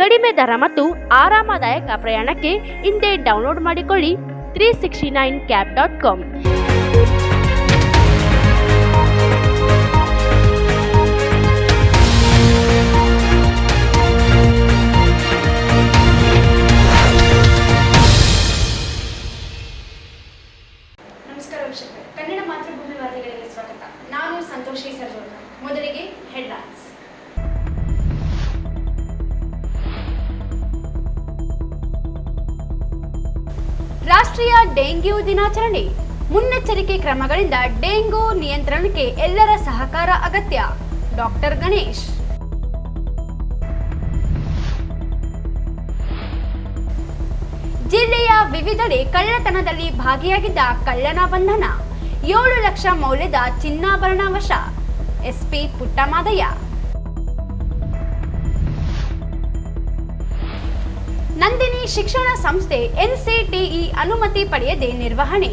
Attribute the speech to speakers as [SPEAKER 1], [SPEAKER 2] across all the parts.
[SPEAKER 1] ಕಡಿಮೆ ದರ ಮತ್ತು ಆರಾಮದಾಯಕ ಪ್ರಯಾಣಕ್ಕೆ ಹಿಂದೆ ಡೌನ್ಲೋಡ್ ಮಾಡಿಕೊಳ್ಳಿ 369cab.com.
[SPEAKER 2] ನಮಸ್ಕಾರ ವೀಕ್ಷಕರೇ, ಕನ್ನಡ ಮಾತೃಭೂಮಿ ವಾರ್ತೆಗಳಿಗೆ ಸ್ವಾಗತ. ನಾನು ಸಂತೋಷಿ ಸರ್ಜೋಳ. ಮೊದಲಿಗೆ ಹೆಡ್ಲೈನ್ಸ್. ರಾಷ್ಟ್ರೀಯ ಡೆಂಗ್ಯೂ ದಿನಾಚರಣೆ. ಮುನ್ನೆಚ್ಚರಿಕೆ ಕ್ರಮಗಳಿಂದ ಡೆಂಗು ನಿಯಂತ್ರಣಕ್ಕೆ ಎಲ್ಲರ ಸಹಕಾರ ಅಗತ್ಯ. ಡಾಕ್ಟರ್ ಗಣೇಶ್. ಜಿಲ್ಲೆಯ ವಿವಿಧೆಡೆ ಕಳ್ಳತನದಲ್ಲಿ ಭಾಗಿಯಾಗಿದ್ದ ಕಳ್ಳನ ಬಂಧನ. 7 ಲಕ್ಷ ಮೌಲ್ಯದ ಚಿನ್ನಾಭರಣ ವಶ. ಎಸ್ಪಿ ಪುಟ್ಟಮಾದಯ್ಯ. ನಂದಿನಿ ಶಿಕ್ಷಣ ಸಂಸ್ಥೆ NCTE ಅನುಮತಿ ಪಡೆಯದೆ ನಿರ್ವಹಣೆ.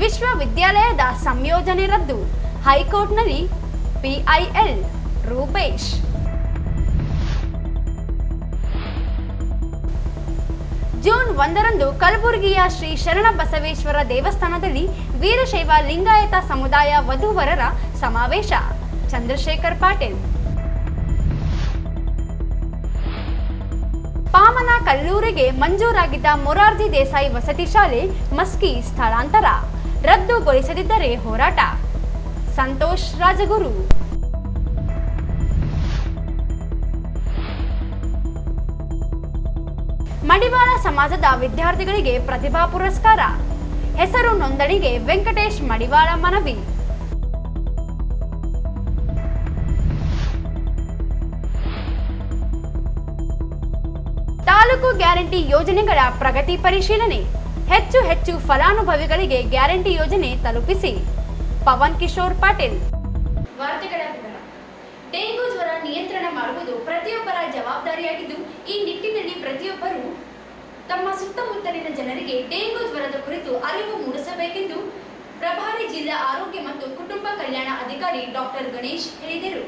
[SPEAKER 2] ವಿಶ್ವವಿದ್ಯಾಲಯದ ಸಂಯೋಜನೆ ರದ್ದು. ಹೈಕೋರ್ಟ್ನಲ್ಲಿ PIL. ರೂಪೇಶ್. ಜೂನ್ 1ರಂದು ಕಲಬುರಗಿಯ ಶ್ರೀ ಶರಣಬಸವೇಶ್ವರ ದೇವಸ್ಥಾನದಲ್ಲಿ ವೀರಶೈವ ಲಿಂಗಾಯತ ಸಮುದಾಯ ವಧೂವರರ ಸಮಾವೇಶ. ಚಂದ್ರಶೇಖರ್ ಪಾಟೀಲ್. ಪಾಮನ ಕಲ್ಲೂರಿಗೆ ಮಂಜೂರಾಗಿದ್ದ ಮೊರಾರ್ಜಿ ದೇಸಾಯಿ ವಸತಿ ಶಾಲೆ ಮಸ್ಕಿ ಸ್ಥಳಾಂತರ ರದ್ದುಗೊಳಿಸದಿದ್ದರೆ ಹೋರಾಟ. ಸಂತೋಷ್ ರಾಜಗುರು. ಮಡಿವಾಳ ಸಮಾಜದ ವಿದ್ಯಾರ್ಥಿಗಳಿಗೆ ಪ್ರತಿಭಾ ಪುರಸ್ಕಾರ. ಹೆಸರು ನೋಂದಣಿಗೆ ವೆಂಕಟೇಶ್ ಮಡಿವಾಳ ಮನವಿ. ತಾಲೂಕು ಗ್ಯಾರಂಟಿ ಯೋಜನೆಗಳ ಪ್ರಗತಿ ಪರಿಶೀಲನೆ. ಹೆಚ್ಚು ಫಲಾನುಭವಿಗಳಿಗೆ ಗ್ಯಾರಂಟಿ ಯೋಜನೆ ತಲುಪಿಸಿ. ಪವನ್ ಕಿಶೋರ್ ಪಾಟೀಲ್. ವಾರ್ತೆಗಳ ವಿವರ. ಡೆಂಗು ಜ್ವರ ನಿಯಂತ್ರಣ ಮಾಡುವುದು ಪ್ರತಿಯೊಬ್ಬರ ಜವಾಬ್ದಾರಿಯಾಗಿದ್ದು, ಈ ನಿಟ್ಟಿನಲ್ಲಿ ಪ್ರತಿಯೊಬ್ಬರು ತಮ್ಮ ಸುತ್ತಮುತ್ತಲಿನ ಜನರಿಗೆ ಡೆಂಗು ಜ್ವರದ ಕುರಿತು ಅರಿವು ಮೂಡಿಸಬೇಕೆಂದು ಪ್ರಭಾರಿ ಜಿಲ್ಲಾ ಆರೋಗ್ಯ ಮತ್ತು ಕುಟುಂಬ ಕಲ್ಯಾಣ ಅಧಿಕಾರಿ ಡಾಕ್ಟರ್ ಗಣೇಶ್ ಹೇಳಿದರು.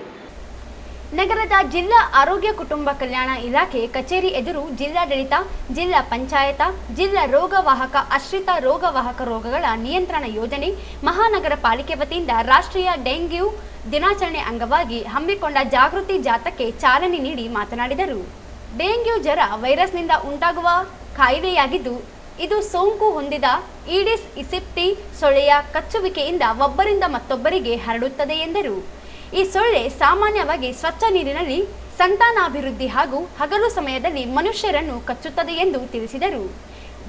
[SPEAKER 2] ನಗರದ ಜಿಲ್ಲಾ ಆರೋಗ್ಯ ಕುಟುಂಬ ಕಲ್ಯಾಣ ಇಲಾಖೆ ಕಚೇರಿ ಎದುರು ಜಿಲ್ಲಾಡಳಿತ, ಜಿಲ್ಲಾ ಪಂಚಾಯತ, ಜಿಲ್ಲಾ ರೋಗವಾಹಕ ಆಶ್ರಿತ ರೋಗವಾಹಕ ರೋಗಗಳ ನಿಯಂತ್ರಣ ಯೋಜನೆ, ಮಹಾನಗರ ಪಾಲಿಕೆ ವತಿಯಿಂದ ರಾಷ್ಟ್ರೀಯ ಡೆಂಗ್ಯೂ ದಿನಾಚರಣೆ ಅಂಗವಾಗಿ ಹಮ್ಮಿಕೊಂಡ ಜಾಗೃತಿ ಜಾಥಾಕ್ಕೆ ಚಾಲನೆ ನೀಡಿ ಮಾತನಾಡಿದರು. ಡೆಂಗ್ಯೂ ಜ್ವರ ವೈರಸ್ನಿಂದ ಉಂಟಾಗುವ ಕಾಯಿಲೆಯಾಗಿದ್ದು, ಇದು ಸೋಂಕು ಹೊಂದಿದ ಈಡಿಸ್ ಈಜಿಪ್ಟಿ ಸೊಳ್ಳೆಯ ಕಚ್ಚುವಿಕೆಯಿಂದ ಒಬ್ಬರಿಂದ ಮತ್ತೊಬ್ಬರಿಗೆ ಹರಡುತ್ತದೆ ಎಂದರು. ಈ ಸೊಳ್ಳೆ ಸಾಮಾನ್ಯವಾಗಿ ಸ್ವಚ್ಛ ನೀರಿನಲ್ಲಿ ಸಂತಾನಾಭಿವೃದ್ಧಿ ಹಾಗೂ ಹಗಲು ಸಮಯದಲ್ಲಿ ಮನುಷ್ಯರನ್ನು ಕಚ್ಚುತ್ತದೆ ಎಂದು ತಿಳಿಸಿದರು.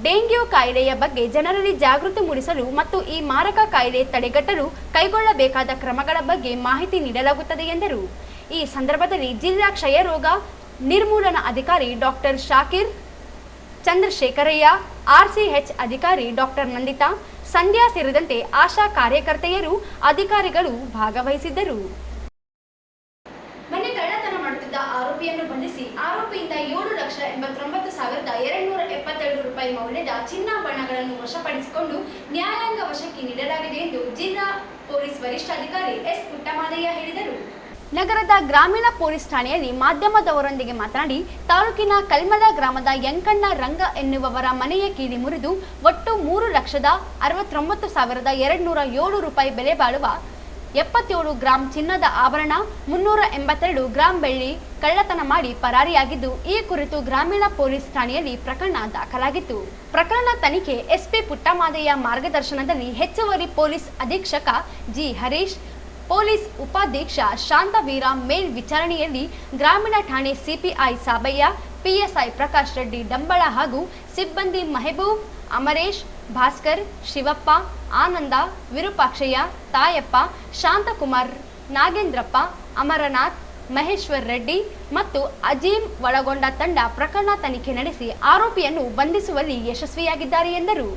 [SPEAKER 2] ಡೆಂಗ್ಯೂ ಕಾಯಿಲೆಯ ಬಗ್ಗೆ ಜನರಲ್ಲಿ ಜಾಗೃತಿ ಮೂಡಿಸಲು ಮತ್ತು ಈ ಮಾರಕ ಕಾಯಿಲೆ ತಡೆಗಟ್ಟಲು ಕೈಗೊಳ್ಳಬೇಕಾದ ಕ್ರಮಗಳ ಬಗ್ಗೆ ಮಾಹಿತಿ ನೀಡಲಾಗುತ್ತದೆ ಎಂದರು. ಈ ಸಂದರ್ಭದಲ್ಲಿ ಜಿಲ್ಲಾ ಕ್ಷಯರೋಗ ನಿರ್ಮೂಲನಾ ಅಧಿಕಾರಿ ಡಾಕ್ಟರ್ ಶಾಕಿರ್, ಚಂದ್ರಶೇಖರಯ್ಯ, RCH ಅಧಿಕಾರಿ ಡಾಕ್ಟರ್ ನಂದಿತಾ, ಸಂಧ್ಯಾ ಸೇರಿದಂತೆ ಆಶಾ ಕಾರ್ಯಕರ್ತೆಯರು, ಅಧಿಕಾರಿಗಳು ಭಾಗವಹಿಸಿದ್ದರು. ಮನೆ ಕಳ್ಳತನ ಮಾಡುತ್ತಿದ್ದ ಆರೋಪಿಯನ್ನು ಬಂಧಿಸಿ ಆರೋಪಿಯಿಂದ 7,89,277 ರೂಪಾಯಿ ಮೌಲ್ಯದ ಚಿನ್ನಾಭರಣಗಳನ್ನು ವಶಪಡಿಸಿಕೊಂಡು ನ್ಯಾಯಾಂಗ ವಶಕ್ಕೆ ನೀಡಲಾಗಿದೆ ಎಂದು ಜಿಲ್ಲಾ ಪೊಲೀಸ್ ವರಿಷ್ಠಾಧಿಕಾರಿ S. ಪುಟ್ಟಮಾದಯ್ಯ ಹೇಳಿದರು. ನಗರದ ಗ್ರಾಮೀಣ ಪೊಲೀಸ್ ಠಾಣೆಯಲ್ಲಿ ಮಾಧ್ಯಮದವರೊಂದಿಗೆ ಮಾತನಾಡಿ, ತಾಲೂಕಿನ ಕಲ್ಮಲ ಗ್ರಾಮದ ಯಂಕಣ್ಣ ರಂಗ ಎನ್ನುವವರ ಮನೆಯ ಕೀಲಿ ಮುರಿದು ಒಟ್ಟು 3,69,207 ರೂಪಾಯಿ ಬೆಲೆ ಬಾಳುವ 77 ಗ್ರಾಂ ಚಿನ್ನದ ಆಭರಣ, 382 ಗ್ರಾಂ ಬೆಳ್ಳಿ ಕಳ್ಳತನ ಮಾಡಿ ಪರಾರಿಯಾಗಿದ್ದು, ಈ ಕುರಿತು ಗ್ರಾಮೀಣ ಪೊಲೀಸ್ ಠಾಣೆಯಲ್ಲಿ ಪ್ರಕರಣ ದಾಖಲಾಗಿತ್ತು. ಪ್ರಕರಣ ತನಿಖೆ SP ಪುಟ್ಟಮಾದಯ್ಯ ಮಾರ್ಗದರ್ಶನದಲ್ಲಿ ಹೆಚ್ಚುವರಿ ಪೊಲೀಸ್ ಅಧೀಕ್ಷಕ G. ಹರೀಶ್, ಪೊಲೀಸ್ ಉಪಾಧೀಕ್ಷ ಶಾಂತವೀರ ಮೇಲ್ವಿಚಾರಣೆಯಲ್ಲಿ ಗ್ರಾಮೀಣ ಠಾಣೆ CPI ಸಾಬಯ್ಯ, PSI ಪ್ರಕಾಶ್ ರೆಡ್ಡಿ ಡಂಬಳ ಹಾಗೂ ಸಿಬ್ಬಂದಿ ಮೆಹಬೂಬ್, ಅಮರೇಶ್, ಭಾಸ್ಕರ್, ಶಿವಪ್ಪ, ಆನಂದ, ವಿರೂಪಾಕ್ಷಯ್ಯ, ತಾಯಪ್ಪ, ಶಾಂತಕುಮಾರ್, ನಾಗೇಂದ್ರಪ್ಪ, ಅಮರನಾಥ್, ಮಹೇಶ್ವರ್ ರೆಡ್ಡಿ ಮತ್ತು ಅಜೀಂ ಒಳಗೊಂಡ ತಂಡ ಪ್ರಕರಣ ತನಿಖೆ ನಡೆಸಿ ಆರೋಪಿಯನ್ನು ಬಂಧಿಸುವಲ್ಲಿ ಯಶಸ್ವಿಯಾಗಿದ್ದಾರೆ ಎಂದರು.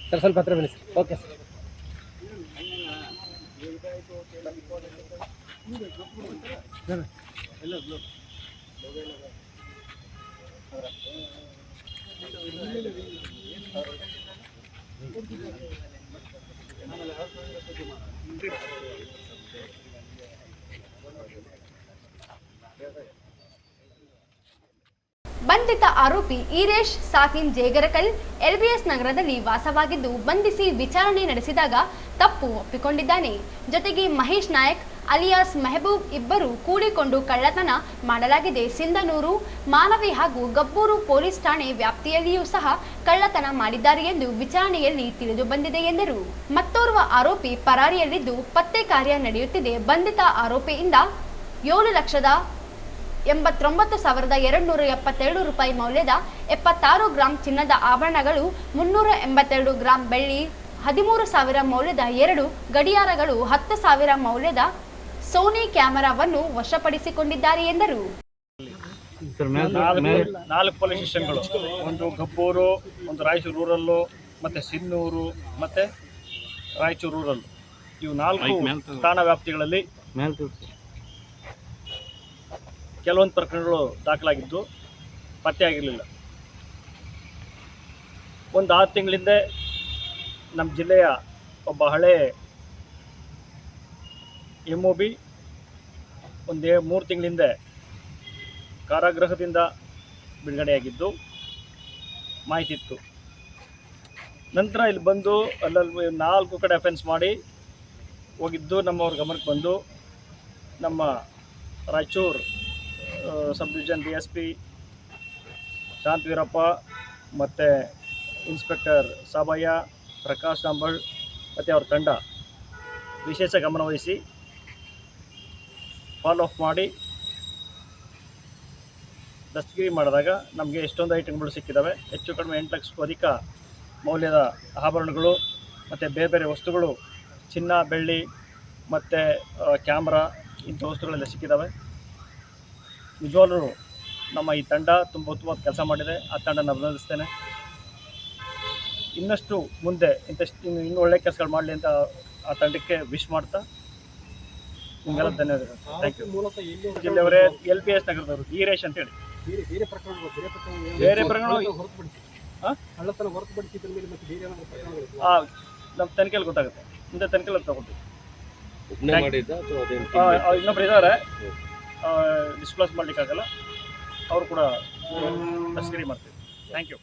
[SPEAKER 3] ಸರ್ ಸ್ವಲ್ಪ ಹತ್ರ ಬನ್ನಿ ಸರ್. Okay sir.
[SPEAKER 2] ಬಂಧಿತ ಆರೋಪಿ ಈರೇಶ್ ಸಾಕಿನ್ ಜೇಗರಕಲ್ ಎಲ್ಬಿಎಸ್ ನಗರದಲ್ಲಿ ವಾಸವಾಗಿದ್ದು ಬಂಧಿಸಿ ವಿಚಾರಣೆ ನಡೆಸಿದಾಗ ತಪ್ಪು ಒಪ್ಪಿಕೊಂಡಿದ್ದಾನೆ. ಜೊತೆಗೆ ಮಹೇಶ್ ನಾಯಕ್ ಅಲಿಯಾಸ್ ಮೆಹಬೂಬ್ ಇಬ್ಬರು ಕೂಡಿಕೊಂಡು ಕಳ್ಳತನ ಮಾಡಲಾಗಿದೆ. ಸಿಂಧನೂರು, ಮಾನವಿ ಹಾಗೂ ಗಬ್ಬೂರು ಪೊಲೀಸ್ ಠಾಣೆ ವ್ಯಾಪ್ತಿಯಲ್ಲಿಯೂ ಸಹ ಕಳ್ಳತನ ಮಾಡಿದ್ದಾರೆ ಎಂದು ವಿಚಾರಣೆಯಲ್ಲಿ ತಿಳಿದು ಬಂದಿದೆ ಎಂದರು. ಮತ್ತೋರ್ವ ಆರೋಪಿ ಪರಾರಿಯಲ್ಲಿದ್ದು ಪತ್ತೆ ಕಾರ್ಯ ನಡೆಯುತ್ತಿದೆ. ಬಂಧಿತ ಆರೋಪಿಯಿಂದ 7,89,272 ರೂಪಾಯಿ ಮೌಲ್ಯದ 76 ಗ್ರಾಂ ಚಿನ್ನದ ಆಭರಣಗಳು, 382 ಗ್ರಾಂ ಬೆಳ್ಳಿ, 13,000 ಮೌಲ್ಯದ 2 ಗಡಿಯಾರಗಳು, 10,000 ಮೌಲ್ಯದ ಸೋನಿ ಕ್ಯಾಮೆರಾವನ್ನು ವಶಪಡಿಸಿಕೊಂಡಿದ್ದಾರೆ ಎಂದರು.
[SPEAKER 4] 4 ಪೊಲೀಸ್ ಸ್ಟೇಷನ್ಗಳು, ಒಂದು ಗಬ್ಬೂರು, ಒಂದು ರಾಯಚೂರು ರೂರಲ್ಲು, ಮತ್ತು ಸಿನ್ನೂರು ಮತ್ತು ರಾಯಚೂರು ರೂರಲ್ಲು, ಇವು 4 ಠಾಣಾ ವ್ಯಾಪ್ತಿಗಳಲ್ಲಿ ಕೆಲವೊಂದು ಪ್ರಕರಣಗಳು ದಾಖಲಾಗಿದ್ದು ಪತ್ತೆ ಆಗಿರಲಿಲ್ಲ. ಒಂದು 6 ತಿಂಗಳಿಂದ ನಮ್ಮ ಜಿಲ್ಲೆಯ ಒಬ್ಬ ಹಳೆ MOB ಒಂದು 3 ತಿಂಗಳಿಂದ ಕಾರಾಗೃಹದಿಂದ ಬಿಡುಗಡೆಯಾಗಿದ್ದು ಮಾಹಿತಿ ಇತ್ತು. ನಂತರ ಇಲ್ಲಿ ಬಂದು ಅಲ್ಲಲ್ಲಿ 4 ಕಡೆ ಅಫೆನ್ಸ್ ಮಾಡಿ ಹೋಗಿದ್ದು ನಮ್ಮವ್ರ ಗಮನಕ್ಕೆ ಬಂದು ನಮ್ಮ Raichur sub division DSP Shantaveerappa ಮತ್ತು ಇನ್ಸ್ಪೆಕ್ಟರ್ ಸಾಬಯ್ಯ, ಪ್ರಕಾಶ್ ಡಾಂಬಳ್ ಮತ್ತು ಅವ್ರ ತಂಡ ವಿಶೇಷ ಗಮನವಹಿಸಿ ಫಾಲೋ ಅಪ್ ಮಾಡಿ ದಸ್ತಗಿರಿ ಮಾಡಿದಾಗ ನಮಗೆ ಎಷ್ಟೊಂದು ಐಟಮ್ಗಳು ಸಿಕ್ಕಿದ್ದಾವೆ. ಹೆಚ್ಚು ಕಡಿಮೆ 8 ಲಕ್ಷಕ್ಕೂ ಅಧಿಕ ಮೌಲ್ಯದ ಆಭರಣಗಳು ಮತ್ತು ಬೇರೆ ಬೇರೆ ವಸ್ತುಗಳು, ಚಿನ್ನ, ಬೆಳ್ಳಿ ಮತ್ತು ಕ್ಯಾಮ್ರಾ ಇಂಥ ವಸ್ತುಗಳೆಲ್ಲ ಸಿಕ್ಕಿದ್ದಾವೆ. ನಿಜವಾಗ್ಲೂ ನಮ್ಮ ಈ ತಂಡ ತುಂಬ ಉತ್ತಮವಾದ ಕೆಲಸ ಮಾಡಿದೆ. ಆ ತಂಡನ ಅಭಿನಂದಿಸ್ತೇನೆ. ಇನ್ನಷ್ಟು ಮುಂದೆ ಇನ್ನೂ ಒಳ್ಳೆ ಕೆಲಸಗಳು ಮಾಡಲಿ ಅಂತ ಆ ತಂಡಕ್ಕೆ ವಿಶ್ ಮಾಡ್ತಾ ನಿಮಗೆಲ್ಲ ಧನ್ಯವಾದಗಳು. Thank you. ಜಿಲ್ಲೆಯವರೇ LPS ನಗರದವರು ಈರೇಶ್ ಅಂತೇಳಿ. ಬೇರೆ ಪ್ರಕರಣ ನಮ್ಮ ತನಿಖೆಯಲ್ಲಿ ಗೊತ್ತಾಗುತ್ತೆ. ಮುಂದೆ ತನಿಖೆಯಲ್ಲಿ ತಗೊಳ್ತೀವಿ. ಇನ್ನೊಬ್ರು ಇದ್ದಾರೆ, ಡಿಸ್ಕ್ಲೋಸ್ ಮಾಡಲಿಕ್ಕಾಗಲ್ಲ, ಅವರು ಕೂಡ ತಸ್ಕರಿ ಮಾಡ್ತೀವಿ. Thank you.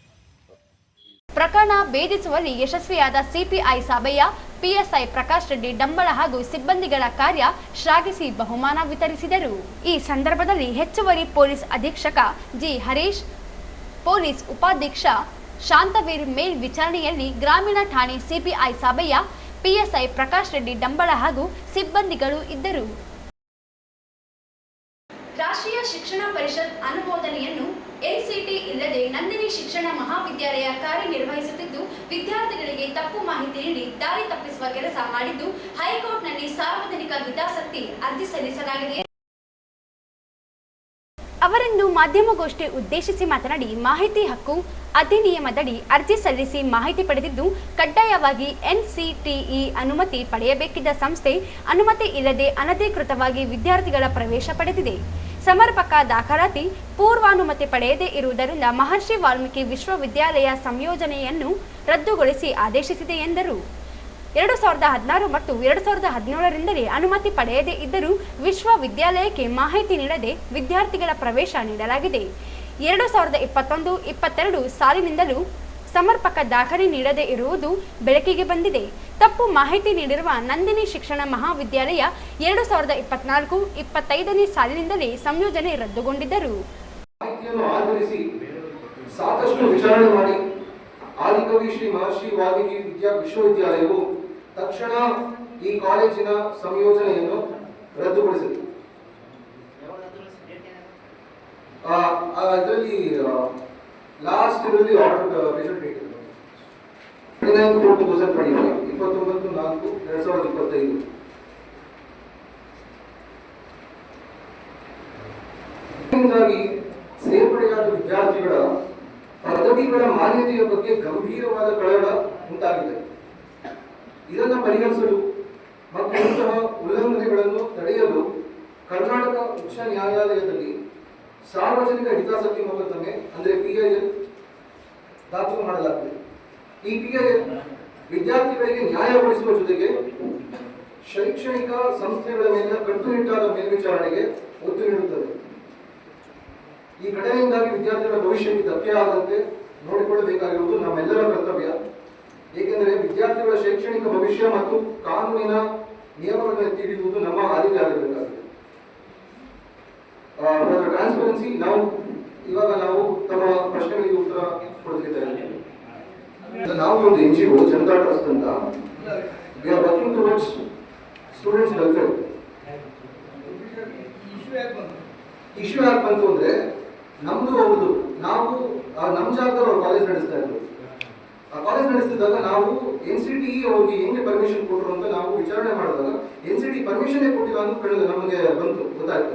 [SPEAKER 2] ಪ್ರಕರಣ ಭೇದಿಸುವಲ್ಲಿ ಯಶಸ್ವಿಯಾದ CPI ಸಾಬಯ್ಯ, PSI ಪ್ರಕಾಶ್ ರೆಡ್ಡಿ ಡಂಬಳ ಹಾಗೂ ಸಿಬ್ಬಂದಿಗಳ ಕಾರ್ಯ ಶ್ಲಾಘಿಸಿ ಬಹುಮಾನ ವಿತರಿಸಿದರು. ಈ ಸಂದರ್ಭದಲ್ಲಿ ಹೆಚ್ಚುವರಿ ಪೊಲೀಸ್ ಅಧೀಕ್ಷಕ G. ಹರೀಶ್, ಪೊಲೀಸ್ ಉಪಾಧೀಕ್ಷ ಶಾಂತವೀರ್ ಮೇಲ್ವಿಚಾರಣೆಯಲ್ಲಿ ಗ್ರಾಮೀಣ ಠಾಣೆ CPI ಸಾಬಯ್ಯ, PSI ಪ್ರಕಾಶ್ ರೆಡ್ಡಿ ಡಂಬಳ ಹಾಗೂ ಸಿಬ್ಬಂದಿಗಳು ಇದ್ದರು. ರಾಷ್ಟ್ರೀಯ ಶಿಕ್ಷಣ ಪರಿಷತ್ ಅನುಮೋದನೆಯನ್ನು NCT ಇಲ್ಲದೆ ನಂದಿನಿ ಶಿಕ್ಷಣ ಮಹಾವಿದ್ಯಾಲಯ ಕಾರ್ಯನಿರ್ವಹಿಸುತ್ತಿದ್ದು ವಿದ್ಯಾರ್ಥಿಗಳಿಗೆ ತಪ್ಪು ಮಾಹಿತಿ ನೀಡಿ ದಾರಿ ತಪ್ಪಿಸುವ ಕೆಲಸ ಮಾಡಿದ್ದು ಹೈಕೋರ್ಟ್ನಲ್ಲಿ ಸಾರ್ವಜನಿಕ ಹಿತಾಸಕ್ತಿ ಅರ್ಜಿ ಸಲ್ಲಿಸಲಾಗಿದೆ. ಅವರನ್ನು ಮಾಧ್ಯಮಗೋಷ್ಠಿ ಉದ್ದೇಶಿಸಿ ಮಾತನಾಡಿ, ಮಾಹಿತಿ ಹಕ್ಕು ಅಧಿನಿಯಮದಡಿ ಅರ್ಜಿ ಸಲ್ಲಿಸಿ ಮಾಹಿತಿ ಪಡೆದಿದ್ದು ಕಡ್ಡಾಯವಾಗಿ NCTE ಅನುಮತಿ ಪಡೆಯಬೇಕಿದ್ದ ಸಂಸ್ಥೆ ಅನುಮತಿ ಇಲ್ಲದೆ ಅನಧಿಕೃತವಾಗಿ ವಿದ್ಯಾರ್ಥಿಗಳ ಪ್ರವೇಶ ಪಡೆದಿದೆ. ಸಮರ್ಪಕ ದಾಖಲಾತಿ ಪೂರ್ವಾನುಮತಿ ಪಡೆಯದೇ ಇರುವುದರಿಂದ ಮಹರ್ಷಿ ವಾಲ್ಮೀಕಿ ವಿಶ್ವವಿದ್ಯಾಲಯ ಸಂಯೋಜನೆಯನ್ನು ರದ್ದುಗೊಳಿಸಿ ಆದೇಶಿಸಿದೆ ಎಂದರು. 2016 ಮತ್ತು 2017ರಿಂದಲೇ ಅನುಮತಿ ಪಡೆಯದೇ ಇದ್ದರೂ ವಿಶ್ವವಿದ್ಯಾಲಯಕ್ಕೆ ಮಾಹಿತಿ ನೀಡದೆ ವಿದ್ಯಾರ್ಥಿಗಳ ಪ್ರವೇಶ ನೀಡಲಾಗಿದೆ. 2021-22 ಸಾಲಿನಿಂದಲೂ ಸಮರ್ಪಕ ದಾಖಲೆ ನೀಡದೇ ಇರುವುದು ಬೆಳಕಿಗೆ ಬಂದಿದೆ. ತಪ್ಪು ಮಾಹಿತಿ ನೀಡಿರುವ ನಂದಿನಿ ಶಿಕ್ಷಣ ಮಹಾವಿದ್ಯಾಲಯ 2024-25ನೇ ಸಾಲಿನಿಂದಲೇ ಸಂಯೋಜನೆ ರದ್ದುಗೊಂಡಿದ್ದರು.
[SPEAKER 5] ಸಾಕಷ್ಟು ವಿಚಾರಣೆ ಮಾಡಿ ಆದಿಕವಿ ಶ್ರೀ ಮಹರ್ಷಿ ವಾಲ್ಮೀಕಿ ವಿಶ್ವವಿದ್ಯಾಲಯವು ತಕ್ಷಣ ಈ ಕಾಲೇಜಿನ ಸಂಯೋಜನೆಯನ್ನು ರದ್ದುಗೊಳಿಸಿದೆ. ಇದರಲ್ಲಿ ಲಾಸ್ಟ್ ಇದರಲ್ಲಿ ಆರ್ಡರ್ ರಿಸಲ್ಟ್ ಬೇಕಿದೆ 29/4/2025 29/4/2025 ಹೀಗಾಗಿ ಸೇರ್ಪಡೆಯಾದ ವಿದ್ಯಾರ್ಥಿಗಳ ಪದವಿಗಳ ಮಾನ್ಯತೆಯ ಬಗ್ಗೆ ಗಂಭೀರವಾದ ಕಳವಳ ಉಂಟಾಗಿದೆ. ಇದನ್ನು ಪರಿಹರಿಸಲು ಮತ್ತು ಇಂತಹ ಉಲ್ಲಂಘನೆಗಳನ್ನು ತಡೆಯಲು ಕರ್ನಾಟಕ ಉಚ್ಚ ನ್ಯಾಯಾಲಯದಲ್ಲಿ ಸಾರ್ವಜನಿಕ ಹಿತಾಸಕ್ತಿ ಮೊಕದ್ದಮೆ ಅಂದರೆ PIL ದಾಖಲು ಮಾಡಲಾಗಿದೆ. ಈ PIL ವಿದ್ಯಾರ್ಥಿಗಳಿಗೆ ನ್ಯಾಯ ಕೊಡಿಸುವ ಜೊತೆಗೆ ಶೈಕ್ಷಣಿಕ ಸಂಸ್ಥೆಗಳ ಮೇಲೆ ಕಟ್ಟುನಿಟ್ಟಾದ ಮೇಲ್ವಿಚಾರಣೆಗೆ ಒತ್ತು ನೀಡುತ್ತದೆ. ಈ ಘಟನೆಯಿಂದಾಗಿ ವಿದ್ಯಾರ್ಥಿಗಳ ಭವಿಷ್ಯಕ್ಕೆ ಧಕ್ಕೆ ಆಗದಂತೆ ನೋಡಿಕೊಳ್ಳಬೇಕಾಗಿರುವುದು ನಮ್ಮೆಲ್ಲರ ಕರ್ತವ್ಯ. ಏಕೆಂದರೆ ವಿದ್ಯಾರ್ಥಿಗಳ ಶೈಕ್ಷಣಿಕ ಭವಿಷ್ಯ ಮತ್ತು ಕಾನೂನಿನ ನಿಯಮಗಳನ್ನು ಎತ್ತಿ ಹಿಡಿಯುವುದು ನಮ್ಮ ಆದ್ಯತೆ ಆಗಿರಬೇಕಾಗಿದೆ. ಟ್ರಾನ್ಸ್ಪರೆನ್ಸಿ ಇವಾಗ ನಾವು ತಮ್ಮ ಪ್ರಶ್ನೆಗಳಿಗೆ ಉತ್ತರ ಕೊಡಲಿದ್ದಾರೆ. ನಾವು ಒಂದು NGO ಜನತಾ ಟ್ರಸ್ಟ್ ಅಂತ we are working towards students welfare. Issue ಯಾಕೆ ಬಂತು ಅಂದ್ರೆ ನಮ್ದು ಹೌದು, ನಾವು ನಮ್ಮ ಜಾಗದಲ್ಲಿ ಅವ್ರು ಕಾಲೇಜ್ ನಡೆಸ್ತಾ ಇದ್ರು. ಆ ಕಾಲೇಜ್ ನಡೆಸ್ತಿದ್ದಾಗ ನಾವು NCTE ಅವ್ರಿಗೆ ಹೆಂಗೆ ಪರ್ಮಿಷನ್ ಕೊಟ್ಟರು ಅಂತ ನಾವು ವಿಚಾರಣೆ ಮಾಡಿದಾಗ NCTE ಪರ್ಮಿಷನ್ ಕೊಟ್ಟಿಲ್ಲ ಅಂತ ನಮಗೆ ಬಂತು, ಗೊತ್ತಾಯ್ತು.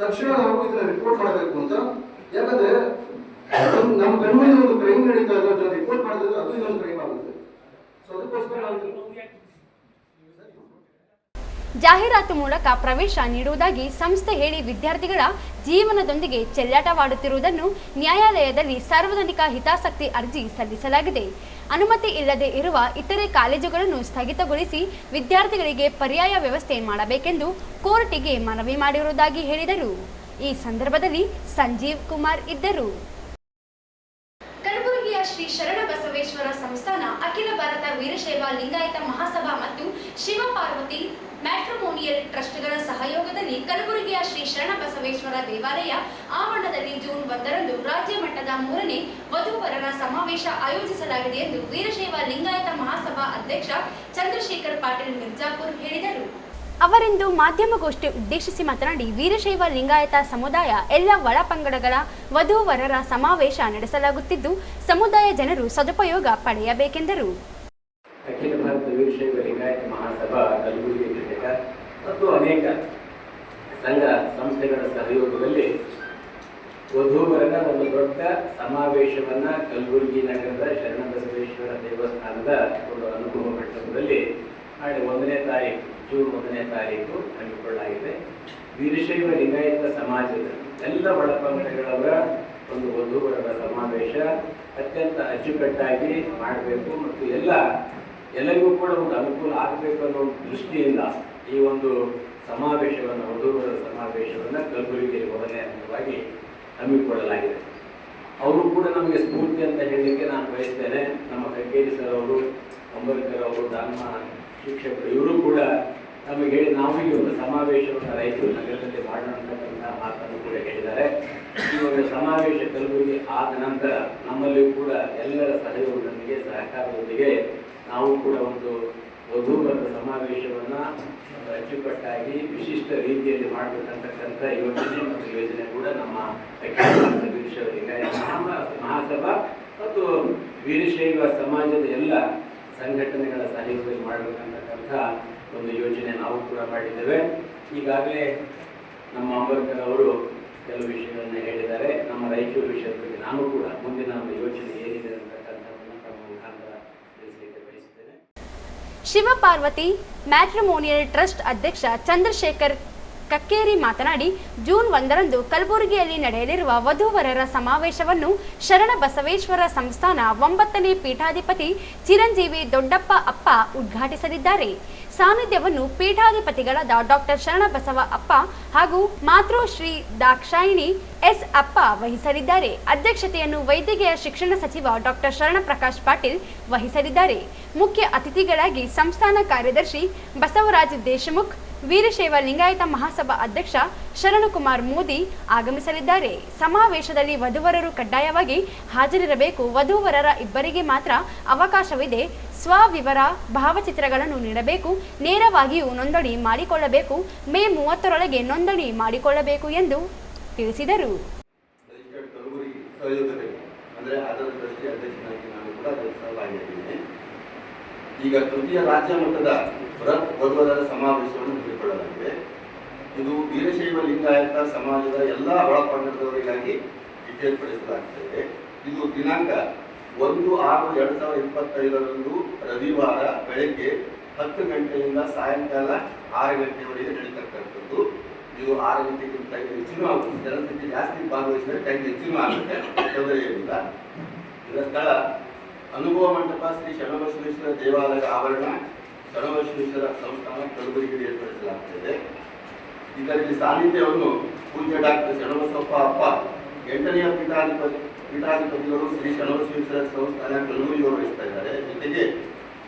[SPEAKER 5] ತಕ್ಷಣ ನಾವು ಇದನ್ನ ರಿಪೋರ್ಟ್ ಮಾಡಬೇಕು ಅಂತ. ಯಾಕಂದ್ರೆ ನಮ್ಮ ಕಣ್ಮುಂದೆ ಒಂದು ಕ್ರೈಮ್ ನಡೀತಾ ಇದೆ, ಅದನ್ನ ರಿಪೋರ್ಟ್ ಮಾಡಿದ್ರೆ ಅದು ಇನ್ನೊಂದು ಕ್ರೈಮ್ ಆಗುತ್ತೆ. ಸೊ ಅದಕ್ಕೋಸ್ಕರ ನಾವು
[SPEAKER 2] ಜಾಹೀರಾತು ಮೂಲಕ ಪ್ರವೇಶ ನೀಡುವುದಾಗಿ ಸಂಸ್ಥೆ ಹೇಳಿ ವಿದ್ಯಾರ್ಥಿಗಳ ಜೀವನದೊಂದಿಗೆ ಚೆಲ್ಲಾಟವಾಡುತ್ತಿರುವುದನ್ನು ನ್ಯಾಯಾಲಯದಲ್ಲಿ ಸಾರ್ವಜನಿಕ ಹಿತಾಸಕ್ತಿ ಅರ್ಜಿ ಸಲ್ಲಿಸಲಾಗಿದೆ. ಅನುಮತಿ ಇಲ್ಲದೆ ಇರುವ ಇತರೆ ಕಾಲೇಜುಗಳನ್ನು ಸ್ಥಗಿತಗೊಳಿಸಿ ವಿದ್ಯಾರ್ಥಿಗಳಿಗೆ ಪರ್ಯಾಯ ವ್ಯವಸ್ಥೆ ಮಾಡಬೇಕೆಂದು ಕೋರ್ಟಿಗೆ ಮನವಿ ಮಾಡಿರುವುದಾಗಿ ಹೇಳಿದರು. ಈ ಸಂದರ್ಭದಲ್ಲಿ ಸಂಜೀವ್ ಕುಮಾರ್ ಇದ್ದರು. ಕಲಬುರಗಿಯ ಶ್ರೀ ಶರಣಬಸವೇಶ್ವರ ಸಂಸ್ಥಾನ ಅಖಿಲ ಭಾರತ ವೀರಶೈವ ಲಿಂಗಾಯತ ಮಹಾಸಭಾ ಮತ್ತು ಶಿವಪಾರ್ವತಿ ಮ್ಯಾಟ್ರಿಮೋನಿಯಲ್ ಟ್ರಸ್ಟ್ಗಳ ಸಹಯೋಗದಲ್ಲಿ ಕಲಬುರಗಿಯ ಶ್ರೀ ಶರಣಬಸವೇಶ್ವರ ದೇವಾಲಯ ಆವರಣದಲ್ಲಿ ಜೂನ್ 1ರಂದು ರಾಜ್ಯ ಮಟ್ಟದ 3ನೇ ವಧೂವರರ ಸಮಾವೇಶ ಆಯೋಜಿಸಲಾಗಿದೆ ಎಂದು ವೀರಶೈವ ಲಿಂಗಾಯತ ಮಹಾಸಭಾ ಅಧ್ಯಕ್ಷ ಚಂದ್ರಶೇಖರ್ ಪಾಟೀಲ್ ಮಿರ್ಜಾಪುರ್ ಹೇಳಿದರು. ಅವರಿಂದು ಮಾಧ್ಯಮಗೋಷ್ಠಿ ಉದ್ದೇಶಿಸಿ ಮಾತನಾಡಿ, ವೀರಶೈವ ಲಿಂಗಾಯತ ಸಮುದಾಯ ಎಲ್ಲ ಒಳಪಂಗಡಗಳ ವಧೂವರರ ಸಮಾವೇಶ ನಡೆಸಲಾಗುತ್ತಿದ್ದು ಸಮುದಾಯ ಜನರು ಸದುಪಯೋಗ ಪಡೆಯಬೇಕೆಂದರು.
[SPEAKER 6] ಅಖಿಲ ಭಾರತ ವೀರಶೈವ ಲಿಂಗಾಯತ ಮಹಾಸಭಾ ಕಲಬುರಗಿ ಘಟಕ ಮತ್ತು ಅನೇಕ ಸಂಘ ಸಂಸ್ಥೆಗಳ ಸಹಯೋಗದಲ್ಲಿ ವಧೂವರರ ಒಂದು ದೊಡ್ಡ ಸಮಾವೇಶವನ್ನ ಕಲಬುರಗಿ ನಗರದ ಶರಣಬಸವೇಶ್ವರ ದೇವಸ್ಥಾನದ ಒಂದು ಅನುಭವ ಮಂಟಪದಲ್ಲಿ ನಾಳೆ 1ನೇ ತಾರೀಕು ಜೂನ್ 1ನೇ ತಾರೀಕು ಹಮ್ಮಿಕೊಳ್ಳಲಾಗಿದೆ. ವೀರಶೈವ ಲಿಂಗಾಯತ ಸಮಾಜದ ಎಲ್ಲ ಒಳಪಂಗಡಗಳವರ ಒಂದು ವಧೂವರರ ಸಮಾವೇಶ ಅತ್ಯಂತ ಅಚ್ಚುಕಟ್ಟಾಗಿ ಮಾಡಬೇಕು ಮತ್ತು ಎಲ್ಲರಿಗೂ ಕೂಡ ಒಂದು ಅನುಕೂಲ ಆಗಬೇಕು ಅನ್ನೋ ದೃಷ್ಟಿಯಿಂದ ಈ ಒಂದು ಸಮಾವೇಶವನ್ನು ವಧೂವರರ ಸಮಾವೇಶವನ್ನು ಕಲಬುರಗಿಯಲ್ಲಿ 1ನೇ ಹಂತವಾಗಿ ಹಮ್ಮಿಕೊಳ್ಳಲಾಗಿದೆ. ಅವರು ಕೂಡ ನಮಗೆ ಸ್ಫೂರ್ತಿ ಅಂತ ಹೇಳಲಿಕ್ಕೆ ನಾನು ಬಯಸ್ತೇನೆ. ನಮ್ಮ ಕಕ್ಕೇರಿ ಸರ್ ಅವರು, ಅಂಬರ್ಕರ್ ಅವರು, ದಾನಮ್ಮ ಶಿಕ್ಷಕರು, ಇವರು ಕೂಡ ನಮಗೆ ಹೇಳಿ ನಾವು ಈ ಒಂದು ಸಮಾವೇಶವನ್ನು ರಾಯಚೂರು ನಗರದಲ್ಲಿ ಮಾಡೋಣ ಅಂತಕ್ಕಂಥ ಮಾತನ್ನು ಕೂಡ ಹೇಳಿದ್ದಾರೆ. ಈ ಒಂದು ಸಮಾವೇಶ ಕಲಬುರಗಿ ಆದ ನಂತರ ನಮ್ಮಲ್ಲಿಯೂ ಕೂಡ ಎಲ್ಲರ ಸಹಯೋಗದೊಂದಿಗೆ ಸಹಕಾರದೊಂದಿಗೆ ನಾವು ಕೂಡ ಒಂದು ವಧೂವರರ ಸಮಾವೇಶವನ್ನು ಅಚ್ಚುಕಟ್ಟಾಗಿ ವಿಶಿಷ್ಟ ರೀತಿಯಲ್ಲಿ ಮಾಡಬೇಕಂತಕ್ಕಂಥ ಯೋಜನೆ ಕೂಡ ನಮ್ಮ ವೀರಶೈವ ಲಿಂಗಾಯತ ಮಹಾಸಭಾ ಮತ್ತು ವೀರಶೈವ ಸಮಾಜದ ಎಲ್ಲ ಸಂಘಟನೆಗಳ ಸಹಯೋಗದಲ್ಲಿ ಮಾಡಬೇಕಂತಕ್ಕಂಥ ಒಂದು ಯೋಜನೆ ನಾವು ಕೂಡ ಮಾಡಿದ್ದೇವೆ. ಈಗಾಗಲೇ ನಮ್ಮ ಅಂಬರ್ಕರ್ ಅವರು ಕೆಲವು ವಿಷಯಗಳನ್ನು ಹೇಳಿದ್ದಾರೆ. ನಮ್ಮ ರಾಯಚೂರು ವಿಷಯದ ಬಗ್ಗೆ ನಾನು ಕೂಡ ಮುಂದಿನ ಒಂದು ಯೋಜನೆ ಏನಿದೆ ಅಂತಕ್ಕಂಥದ್ದನ್ನು ತಮ್ಮ ಮುಖಾಂತರ ತಿಳಿಸಲಿಕ್ಕೆ ಬಯಸುತ್ತೇನೆ.
[SPEAKER 2] ಶಿವಪಾರ್ವತಿ ಮ್ಯಾಟ್ರಿಮೋನಿಯಲ್ ಟ್ರಸ್ಟ್ ಅಧ್ಯಕ್ಷ ಚಂದ್ರಶೇಖರ್ ಕಕ್ಕೇರಿ ಮಾತನಾಡಿ, ಜೂನ್ 1ರಂದು ಕಲಬುರಗಿಯಲ್ಲಿ ನಡೆಯಲಿರುವ ವಧೂವರರ ಸಮಾವೇಶವನ್ನು ಶರಣಬಸವೇಶ್ವರ ಸಂಸ್ಥಾನ 9ನೇ ಪೀಠಾಧಿಪತಿ ಚಿರಂಜೀವಿ ದೊಡ್ಡಪ್ಪ ಅಪ್ಪ ಉದ್ಘಾಟಿಸಲಿದ್ದಾರೆ. ಸಾನ್ನಿಧ್ಯವನ್ನು ಪೀಠಾಧಿಪತಿಗಳಾದ ಡಾಕ್ಟರ್ ಶರಣಬಸವ ಅಪ್ಪ ಹಾಗೂ ಮಾತೃಶ್ರೀ ದಾಕ್ಷಾಯಿಣಿ ಎಸ್ ಅಪ್ಪ ವಹಿಸಲಿದ್ದಾರೆ. ಅಧ್ಯಕ್ಷತೆಯನ್ನು ವೈದ್ಯಕೀಯ ಶಿಕ್ಷಣ ಸಚಿವ ಡಾಕ್ಟರ್ ಶರಣಪ್ರಕಾಶ್ ಪಾಟೀಲ್ ವಹಿಸಲಿದ್ದಾರೆ. ಮುಖ್ಯ ಅತಿಥಿಗಳಾಗಿ ಸಂಸ್ಥಾನ ಕಾರ್ಯದರ್ಶಿ ಬಸವರಾಜ್ ದೇಶಮುಖ್, ವೀರಶೈವ ಲಿಂಗಾಯತ ಮಹಾಸಭಾ ಅಧ್ಯಕ್ಷ ಶರಣಕುಮಾರ್ ಮೋದಿ ಆಗಮಿಸಲಿದ್ದಾರೆ. ಸಮಾವೇಶದಲ್ಲಿ ವಧುವರರು ಕಡ್ಡಾಯವಾಗಿ ಹಾಜರಿರಬೇಕು. ವಧೂವರರ ಇಬ್ಬರಿಗೆ ಮಾತ್ರ ಅವಕಾಶವಿದೆ. ಸ್ವವಿವರ ಭಾವಚಿತ್ರಗಳನ್ನು ನೀಡಬೇಕು. ನೇರವಾಗಿಯೂ ನೋಂದಣಿ ಮಾಡಿಕೊಳ್ಳಬೇಕು. ಮೇ 30ರೊಳಗೆ ನೋಂದಣಿ ಮಾಡಿಕೊಳ್ಳಬೇಕು ಎಂದು ತಿಳಿಸಿದರು.
[SPEAKER 7] ಅಂದರೆ ಅದರ ಟ್ರಸ್ಟಿ ಅಧ್ಯಕ್ಷನಾಗಿ ನಾನು ಕೂಡ ಸಹಭಾಗಿಯಾಗಿದ್ದೇನೆ. ಈಗ ತೃತೀಯ ರಾಜ್ಯ ಮಟ್ಟದ ಬೃಹತ್ ವಧುವರರ ಸಮಾವೇಶವನ್ನು ಹಮ್ಮಿಕೊಳ್ಳಲಾಗಿದೆ. ಇದು ವೀರಶೈವ ಲಿಂಗಾಯತ ಸಮಾಜದ ಎಲ್ಲ ಒಳಪಂಗಡದವರಿಗಾಗಿ ಏರ್ಪಡಿಸಲಾಗುತ್ತದೆ. ಇದು ದಿನಾಂಕ 1/6/2025 ರವಿವಾರ ಬೆಳಗ್ಗೆ 10 ಗಂಟೆಯಿಂದ ಸಾಯಂಕಾಲ 6 ಗಂಟೆವರೆಗೆ ನಡೀತಕ್ಕಂಥದ್ದು. ಇದು 6 ಗಂಟೆಗಿಂತ ಹೆಚ್ಚಿನೂ ಆಗುತ್ತೆ. ಜನಸಂಖ್ಯೆ ಜಾಸ್ತಿ ಭಾಗವಹಿಸಿದರೆ ಟೈಮ್ ಹೆಚ್ಚಿನೂ ಆಗುತ್ತೆ, ತೊಂದರೆ ಏನಿಲ್ಲ. ಇದರ ಸ್ಥಳ ಅನುಭವ ಮಂಟಪ ಶ್ರೀ ಶರಣಬಸವೇಶ್ವರ ದೇವಾಲಯದ ಆವರಣ, ಶರಣಬಸವೇಶ್ವರ ಸಂಸ್ಥಾನ, ಕಲಬುರಗಿಯಲ್ಲಿ ಏರ್ಪಡಿಸಲಾಗುತ್ತದೆ. ಇದರಲ್ಲಿ ಸಾನ್ನಿಧ್ಯವನ್ನು ಪೂಜ್ಯ ಡಾಕ್ಟರ್ ಶರಣಬಸಪ್ಪ ಅಪ್ಪ 8ನೇ ಪೀಠಾಧಿಪತಿಗಳು ಶ್ರೀ ಶರಣಬಸವೇಶ್ವರ ಸಂಸ್ಥಾನ ಕಲಬುರಗಿಯವರು ವಹಿಸ್ತಾ ಇದ್ದಾರೆ. ಜೊತೆಗೆ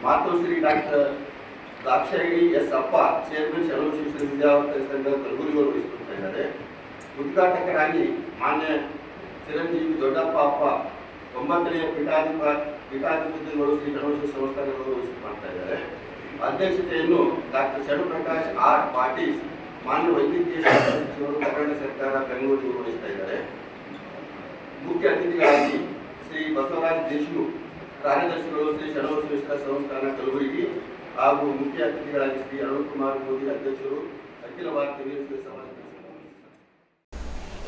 [SPEAKER 7] ಮಾತೋಶ್ರೀ ಡಾಕ್ಟರ್ ದಾಕ್ಷಾಯಿಣಿ ಎಸ್ ಅಪ್ಪ ಚೇರ್ಮನ್ ಶರಣಬಸವೇಶ್ವರ ವಿದ್ಯಾವರ್ಧಕ ಸಂಘ ಕಲಬುರಗಿಯವರು ವಹಿಸ್ಕೊಳ್ತಾ ಇದ್ದಾರೆ. ಉದ್ಘಾಟಕರಾಗಿ ಮಾನ್ಯ ಚಿರಂಜೀವಿ ದೊಡ್ಡಪ್ಪ ಅಪ್ಪ 9ನೇ ಪೀಠಾಧಿಪತಿಗಳು ಶ್ರೀ ಶರಣಬಸವೇಶ್ವರ ಸಂಸ್ಥಾನಗಳು ವಹಿಸಿಕೊಳ್ತಾ ಇದ್ದಾರೆ. ಅಧ್ಯಕ್ಷತೆಯನ್ನು ಡಾಕ್ಟರ್ ಶರಣಪ್ರಕಾಶ್ ಆರ್ ಪಾಟೀಲ್ ಮಾನ್ಯ ವೈದ್ಯಕೀಯ ಶಾಸ್ತ್ರ ಸಚಿವರು ಕರ್ನಾಟಕ ಸರ್ಕಾರ ಬೆಂಗಳೂರು ವಹಿಸ್ತಾ ಇದ್ದಾರೆ. ಮುಖ್ಯ ಅತಿಥಿಗಳಾಗಿ ಶ್ರೀ ಬಸವರಾಜ್ ದೇಶಮುಖ್ ಕಾರ್ಯದರ್ಶಿಗಳು ಶ್ರೀ ಶರಣಬಸವೇಶ್ವರ ಸಂಸ್ಥಾನ ಕಲಬುರಗಿ ಹಾಗೂ ಮುಖ್ಯ ಅತಿಥಿಗಳಾಗಿ ಶ್ರೀ ಅರುಣಕುಮಾರ್ ಮೋದಿ ಅಧ್ಯಕ್ಷರು ಅಖಿಲ ಭಾರತ ವೀರಶೈವ ಸಮಾಜ.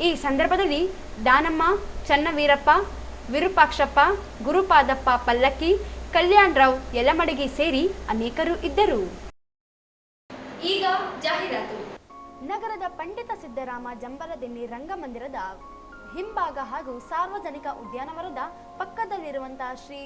[SPEAKER 2] ಈ ಸಂದರ್ಭದಲ್ಲಿ ದಾನಮ್ಮ, ಚನ್ನವೀರಪ್ಪ, ವಿರೂಪಾಕ್ಷಪ್ಪ, ಗುರುಪಾದಪ್ಪ ಪಲ್ಲಕ್ಕಿ, ಕಲ್ಯಾಣರಾವ್ ಯಲಮಡಗಿ ಸೇರಿ ಅನೇಕರು ಇದ್ದರು. ಈಗ ಜಾಹೀರಾತು. ನಗರದ ಪಂಡಿತ ಸಿದ್ದರಾಮ ಜಂಬಲದಿನ್ನಿ ರಂಗಮಂದಿರದ ಹಿಂಭಾಗ ಹಾಗೂ ಸಾರ್ವಜನಿಕ ಉದ್ಯಾನವನದ ಪಕ್ಕದಲ್ಲಿರುವಂತಹ ಶ್ರೀ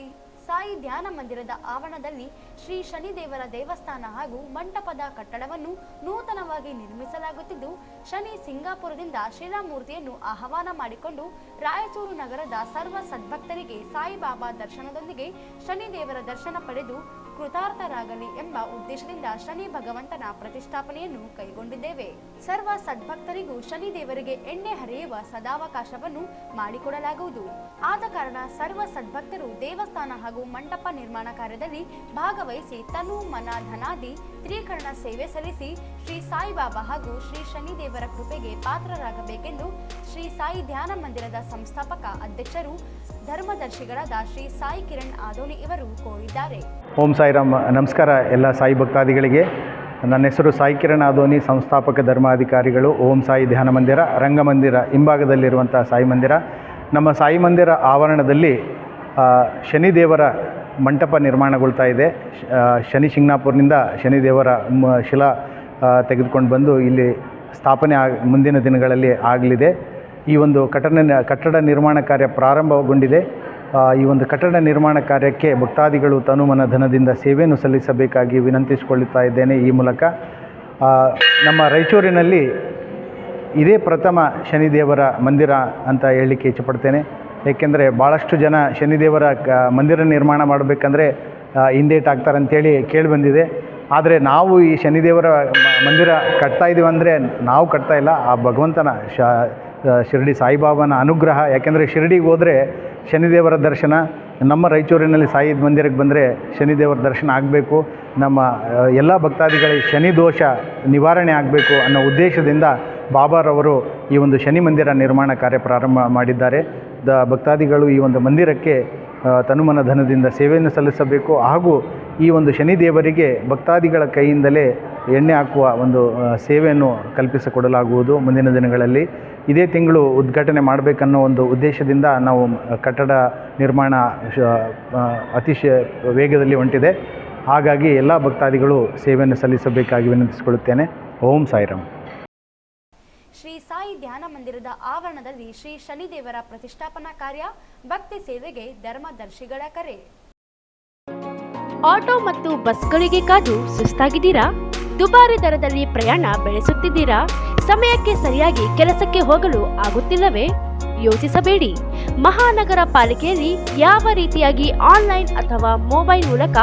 [SPEAKER 2] ಸಾಯಿ ಧ್ಯಾನ ಮಂದಿರದ ಆವರಣದಲ್ಲಿ ಶ್ರೀ ಶನಿದೇವರ ದೇವಸ್ಥಾನ ಹಾಗೂ ಮಂಟಪದ ಕಟ್ಟಡವನ್ನು ನೂತನವಾಗಿ ನಿರ್ಮಿಸಲಾಗುತ್ತಿದ್ದು, ಶನಿ ಸಿಂಗಾಪುರದಿಂದ ಶಿಲಾಮೂರ್ತಿಯನ್ನು ಆಹ್ವಾನ ಮಾಡಿಕೊಂಡು ರಾಯಚೂರು ನಗರದ ಸರ್ವ ಸದ್ಭಕ್ತರಿಗೆ ಸಾಯಿಬಾಬಾ ದರ್ಶನದೊಂದಿಗೆ ಶನಿದೇವರ ದರ್ಶನ ಪಡೆದು ಕೃತಾರ್ಥರಾಗಲಿ ಎಂಬ ಉದ್ದೇಶದಿಂದ ಶನಿ ಭಗವಂತನ ಪ್ರತಿಷ್ಠಾಪನೆಯನ್ನು ಕೈಗೊಂಡಿದ್ದೇವೆ. ಸರ್ವ ಸದ್ಭಕ್ತರಿಗೂ ಶನಿದೇವರಿಗೆ ಎಣ್ಣೆ ಹರಿಯುವ ಸದಾವಕಾಶವನ್ನು ಮಾಡಿಕೊಡಲಾಗುವುದು. ಆದ ಕಾರಣ ಸರ್ವ ಸದ್ಭಕ್ತರು ದೇವಸ್ಥಾನ ಹಾಗೂ ಮಂಟಪ ನಿರ್ಮಾಣ ಕಾರ್ಯದಲ್ಲಿ ಭಾಗವಹಿಸಿ ತನು ಮನ ಧನಾದಿ ತ್ರಿಕರಣ ಸೇವೆ ಸಲ್ಲಿಸಿ ಶ್ರೀ ಸಾಯಿಬಾಬಾ ಹಾಗೂ ಶ್ರೀ ಶನಿದೇವರ ಕೃಪೆಗೆ ಪಾತ್ರರಾಗಬೇಕೆಂದು ಶ್ರೀ ಸಾಯಿ ಧ್ಯಾನ ಮಂದಿರದ ಸಂಸ್ಥಾಪಕ ಅಧ್ಯಕ್ಷರು ಧರ್ಮದರ್ಶಿಗಳಾದ ಶ್ರೀ ಸಾಯಿ ಕಿರಣ್ ಆದೋನಿ ಇವರು ಕೋರಿದ್ದಾರೆ.
[SPEAKER 8] ಓಂ ಸಾಯಿರಾಮ್. ನಮಸ್ಕಾರ ಎಲ್ಲ ಸಾಯಿ ಭಕ್ತಾದಿಗಳಿಗೆ. ನನ್ನ ಹೆಸರು ಸಾಯಿ ಕಿರಣ್ ಆದೋನಿ, ಸಂಸ್ಥಾಪಕ ಧರ್ಮಾಧಿಕಾರಿಗಳು, ಓಂ ಸಾಯಿ ಧ್ಯಾನ ಮಂದಿರ, ರಂಗಮಂದಿರ ಹಿಂಭಾಗದಲ್ಲಿರುವಂಥ ಸಾಯಿ ಮಂದಿರ. ನಮ್ಮ ಸಾಯಿ ಮಂದಿರ ಆವರಣದಲ್ಲಿ ಶನಿದೇವರ ಮಂಟಪ ನಿರ್ಮಾಣಗೊಳ್ತಾ ಇದೆ. ಶನಿ ಶಿಂಗ್ನಾಪುರನಿಂದ ಶನಿದೇವರ ಶಿಲಾ ತೆಗೆದುಕೊಂಡು ಬಂದು ಇಲ್ಲಿ ಸ್ಥಾಪನೆ ಮುಂದಿನ ದಿನಗಳಲ್ಲಿ ಆಗಲಿದೆ. ಈ ಒಂದು ಕಟ್ಟಡ ನಿರ್ಮಾಣ ಕಾರ್ಯ ಪ್ರಾರಂಭಗೊಂಡಿದೆ. ಈ ಒಂದು ಕಟ್ಟಡ ನಿರ್ಮಾಣ ಕಾರ್ಯಕ್ಕೆ ಭಕ್ತಾದಿಗಳು ತನುಮನ ಧನದಿಂದ ಸೇವೆಯನ್ನು ಸಲ್ಲಿಸಬೇಕಾಗಿ ವಿನಂತಿಸಿಕೊಳ್ಳುತ್ತಾ ಇದ್ದೇನೆ. ಈ ಮೂಲಕ ನಮ್ಮ ರಾಯಚೂರಿನಲ್ಲಿ ಇದೇ ಪ್ರಥಮ ಶನಿದೇವರ ಮಂದಿರ ಅಂತ ಹೇಳಲಿಕ್ಕೆ ಇಚ್ಛಪಡ್ತೇನೆ. ಏಕೆಂದರೆ ಭಾಳಷ್ಟು ಜನ ಶನಿದೇವರ ಮಂದಿರ ನಿರ್ಮಾಣ ಮಾಡಬೇಕಂದ್ರೆ ಹಿಂದೇಟಾಗ್ತಾರೆ ಅಂಥೇಳಿ ಕೇಳಿಬಂದಿದೆ. ಆದರೆ ನಾವು ಈ ಶನಿದೇವರ ಮಂದಿರ ಕಟ್ತಾ ಇದ್ದೀವಿ ಅಂದರೆ ನಾವು ಕಟ್ತಾ ಇಲ್ಲ, ಆ ಭಗವಂತನ ಶಿರಡಿ ಸಾಯಿಬಾಬಾನ ಅನುಗ್ರಹ. ಯಾಕೆಂದರೆ ಶಿರಡಿಗೆ ಹೋದರೆ ಶನಿದೇವರ ದರ್ಶನ, ನಮ್ಮ ರಾಯಚೂರಿನಲ್ಲಿ ಸಾಯಿ ಮಂದಿರಕ್ಕೆ ಬಂದರೆ ಶನಿದೇವರ ದರ್ಶನ ಆಗಬೇಕು, ನಮ್ಮ ಎಲ್ಲ ಭಕ್ತಾದಿಗಳಿಗೆ ಶನಿ ದೋಷ ನಿವಾರಣೆ ಆಗಬೇಕು ಅನ್ನೋ ಉದ್ದೇಶದಿಂದ ಬಾಬಾರವರು ಈ ಒಂದು ಶನಿ ಮಂದಿರ ನಿರ್ಮಾಣ ಕಾರ್ಯ ಪ್ರಾರಂಭ ಮಾಡಿದ್ದಾರೆ. ಭಕ್ತಾದಿಗಳು ಈ ಒಂದು ಮಂದಿರಕ್ಕೆ ತನುಮನ ಧನದಿಂದ ಸೇವೆಯನ್ನು ಸಲ್ಲಿಸಬೇಕು. ಹಾಗೂ ಈ ಒಂದು ಶನಿದೇವರಿಗೆ ಭಕ್ತಾದಿಗಳ ಕೈಯಿಂದಲೇ ಎಣ್ಣೆ ಹಾಕುವ ಒಂದು ಸೇವೆಯನ್ನು ಕಲ್ಪಿಸಿಕೊಡಲಾಗುವುದು ಮುಂದಿನ ದಿನಗಳಲ್ಲಿ. ಇದೇ ತಿಂಗಳು ಉದ್ಘಾಟನೆ ಮಾಡಬೇಕನ್ನೋ ಒಂದು ಉದ್ದೇಶದಿಂದ ನಾವು ಕಟ್ಟಡ ನಿರ್ಮಾಣ ಅತಿಶಯ ವೇಗದಲ್ಲಿ ಹೊಂಟಿದೆ. ಹಾಗಾಗಿ ಎಲ್ಲ ಭಕ್ತಾದಿಗಳು ಸೇವೆಯನ್ನು ಸಲ್ಲಿಸಬೇಕಾಗಿ ವಿನಂತಿಸಿಕೊಳ್ಳುತ್ತೇನೆ. ಓಂ ಸಾಯಿರಾಮ್.
[SPEAKER 2] ಶ್ರೀ ಸಾಯಿ ಧ್ಯಾನ ಮಂದಿರದ ಆವರಣದಲ್ಲಿ ಶ್ರೀ ಶನಿದೇವರ ಪ್ರತಿಷ್ಠಾಪನಾ ಕಾರ್ಯ, ಭಕ್ತಿ ಸೇವೆಗೆ ಧರ್ಮದರ್ಶಿಗಳ ಕರೆ.
[SPEAKER 1] ಆಟೋ ಮತ್ತು ಬಸ್ಗಳಿಗೆ ಕಾದು ಸುಸ್ತಾಗಿದ್ದೀರಾ? ದುಬಾರಿ ದರದಲ್ಲಿ ಪ್ರಯಾಣ ಬೆಳೆಸುತ್ತಿದ್ದೀರಾ? ಸಮಯಕ್ಕೆ ಸರಿಯಾಗಿ ಕೆಲಸಕ್ಕೆ ಹೋಗಲು ಆಗುತ್ತಿಲ್ಲವೇ? ಯೋಚಿಸಬೇಡಿ. ಮಹಾನಗರ ಪಾಲಿಕೆಯಲ್ಲಿ ಯಾವ ರೀತಿಯಾಗಿ ಆನ್ಲೈನ್ ಅಥವಾ ಮೊಬೈಲ್ ಮೂಲಕ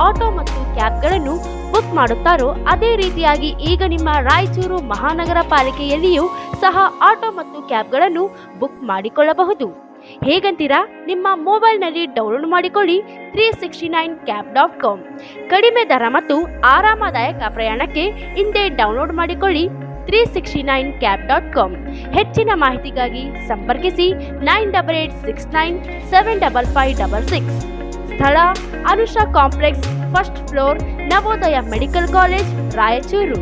[SPEAKER 1] ಆಟೋ ಮತ್ತು ಕ್ಯಾಬ್ಗಳನ್ನು ಬುಕ್ ಮಾಡುತ್ತಾರೋ ಅದೇ ರೀತಿಯಾಗಿ ಈಗ ನಿಮ್ಮ ರಾಯಚೂರು ಮಹಾನಗರ ಪಾಲಿಕೆಯಲ್ಲಿಯೂ ಸಹ ಆಟೋ ಮತ್ತು ಕ್ಯಾಬ್ಗಳನ್ನು ಬುಕ್ ಮಾಡಿಕೊಳ್ಳಬಹುದು. ಹೇಗಂತೀರಾ? ನಿಮ್ಮ ಮೊಬೈಲ್ನಲ್ಲಿ ಡೌನ್ಲೋಡ್ ಮಾಡಿಕೊಳ್ಳಿ 369cap.com. ಕಡಿಮೆ ದರ ಮತ್ತು ಆರಾಮದಾಯಕ ಪ್ರಯಾಣಕ್ಕೆ ಹಿಂದೆ ಡೌನ್ಲೋಡ್ ಮಾಡಿಕೊಳ್ಳಿ 369cap.com. ಹೆಚ್ಚಿನ ಮಾಹಿತಿಗಾಗಿ ಸಂಪರ್ಕಿಸಿ 9886975566. ಸ್ಥಳ Anusha complex, first floor, Navodaya medical college, Raichur.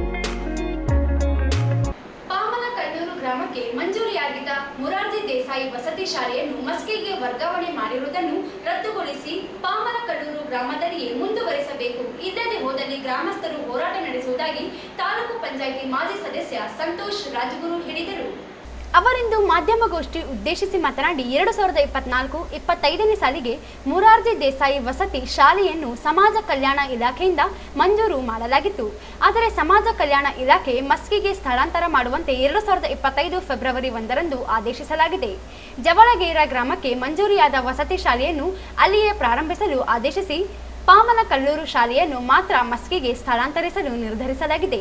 [SPEAKER 2] ಪಾಮಲಕಲ್ಲೂರು ಗ್ರಾಮಕ್ಕೆ ಮಂಜೂರಿಯಾಗಿದ್ದ ಮೊರಾರ್ಜಿ ದೇಸಾಯಿ ವಸತಿ ಶಾಲೆಯನ್ನು ಮಸ್ಕಿಗೆ ವರ್ಗಾವಣೆ ಮಾಡಿರುವುದನ್ನು ರದ್ದುಗೊಳಿಸಿ ಪಾಮಲಕಲ್ಲೂರು ಗ್ರಾಮದಲ್ಲಿಯೇ ಮುಂದುವರಿಸಬೇಕು. ಇಲ್ಲದೆ ಹೋದಲ್ಲಿ ಗ್ರಾಮಸ್ಥರು ಹೋರಾಟ ನಡೆಸುವುದಾಗಿ ತಾಲೂಕು ಪಂಚಾಯಿತಿ ಮಾಜಿ ಸದಸ್ಯ ಸಂತೋಷ್ ರಾಜಗುರು ಹೇಳಿದರು. ಅವರಿಂದು ಮಾಧ್ಯಮಗೋಷ್ಠಿ ಉದ್ದೇಶಿಸಿ ಮಾತನಾಡಿ 2024-25ನೇ ಸಾಲಿಗೆ ಮೊರಾರ್ಜಿ ದೇಸಾಯಿ ವಸತಿ ಶಾಲೆಯನ್ನು ಸಮಾಜ ಕಲ್ಯಾಣ ಇಲಾಖೆಯಿಂದ ಮಂಜೂರು ಮಾಡಲಾಗಿತ್ತು. ಆದರೆ ಸಮಾಜ ಕಲ್ಯಾಣ ಇಲಾಖೆ ಮಸ್ಕಿಗೆ ಸ್ಥಳಾಂತರ ಮಾಡುವಂತೆ 2025 ಫೆಬ್ರವರಿ 1ರಂದು ಆದೇಶಿಸಲಾಗಿದೆ. ಜವಳಗೇರ ಗ್ರಾಮಕ್ಕೆ ಮಂಜೂರಿಯಾದ ವಸತಿ ಶಾಲೆಯನ್ನು ಅಲ್ಲಿಯೇ ಪ್ರಾರಂಭಿಸಲು ಆದೇಶಿಸಿ ಪಾಮಲಕಲ್ಲೂರು ಶಾಲೆಯನ್ನು ಮಾತ್ರ ಮಸ್ಕಿಗೆ ಸ್ಥಳಾಂತರಿಸಲು ನಿರ್ಧರಿಸಲಾಗಿದೆ.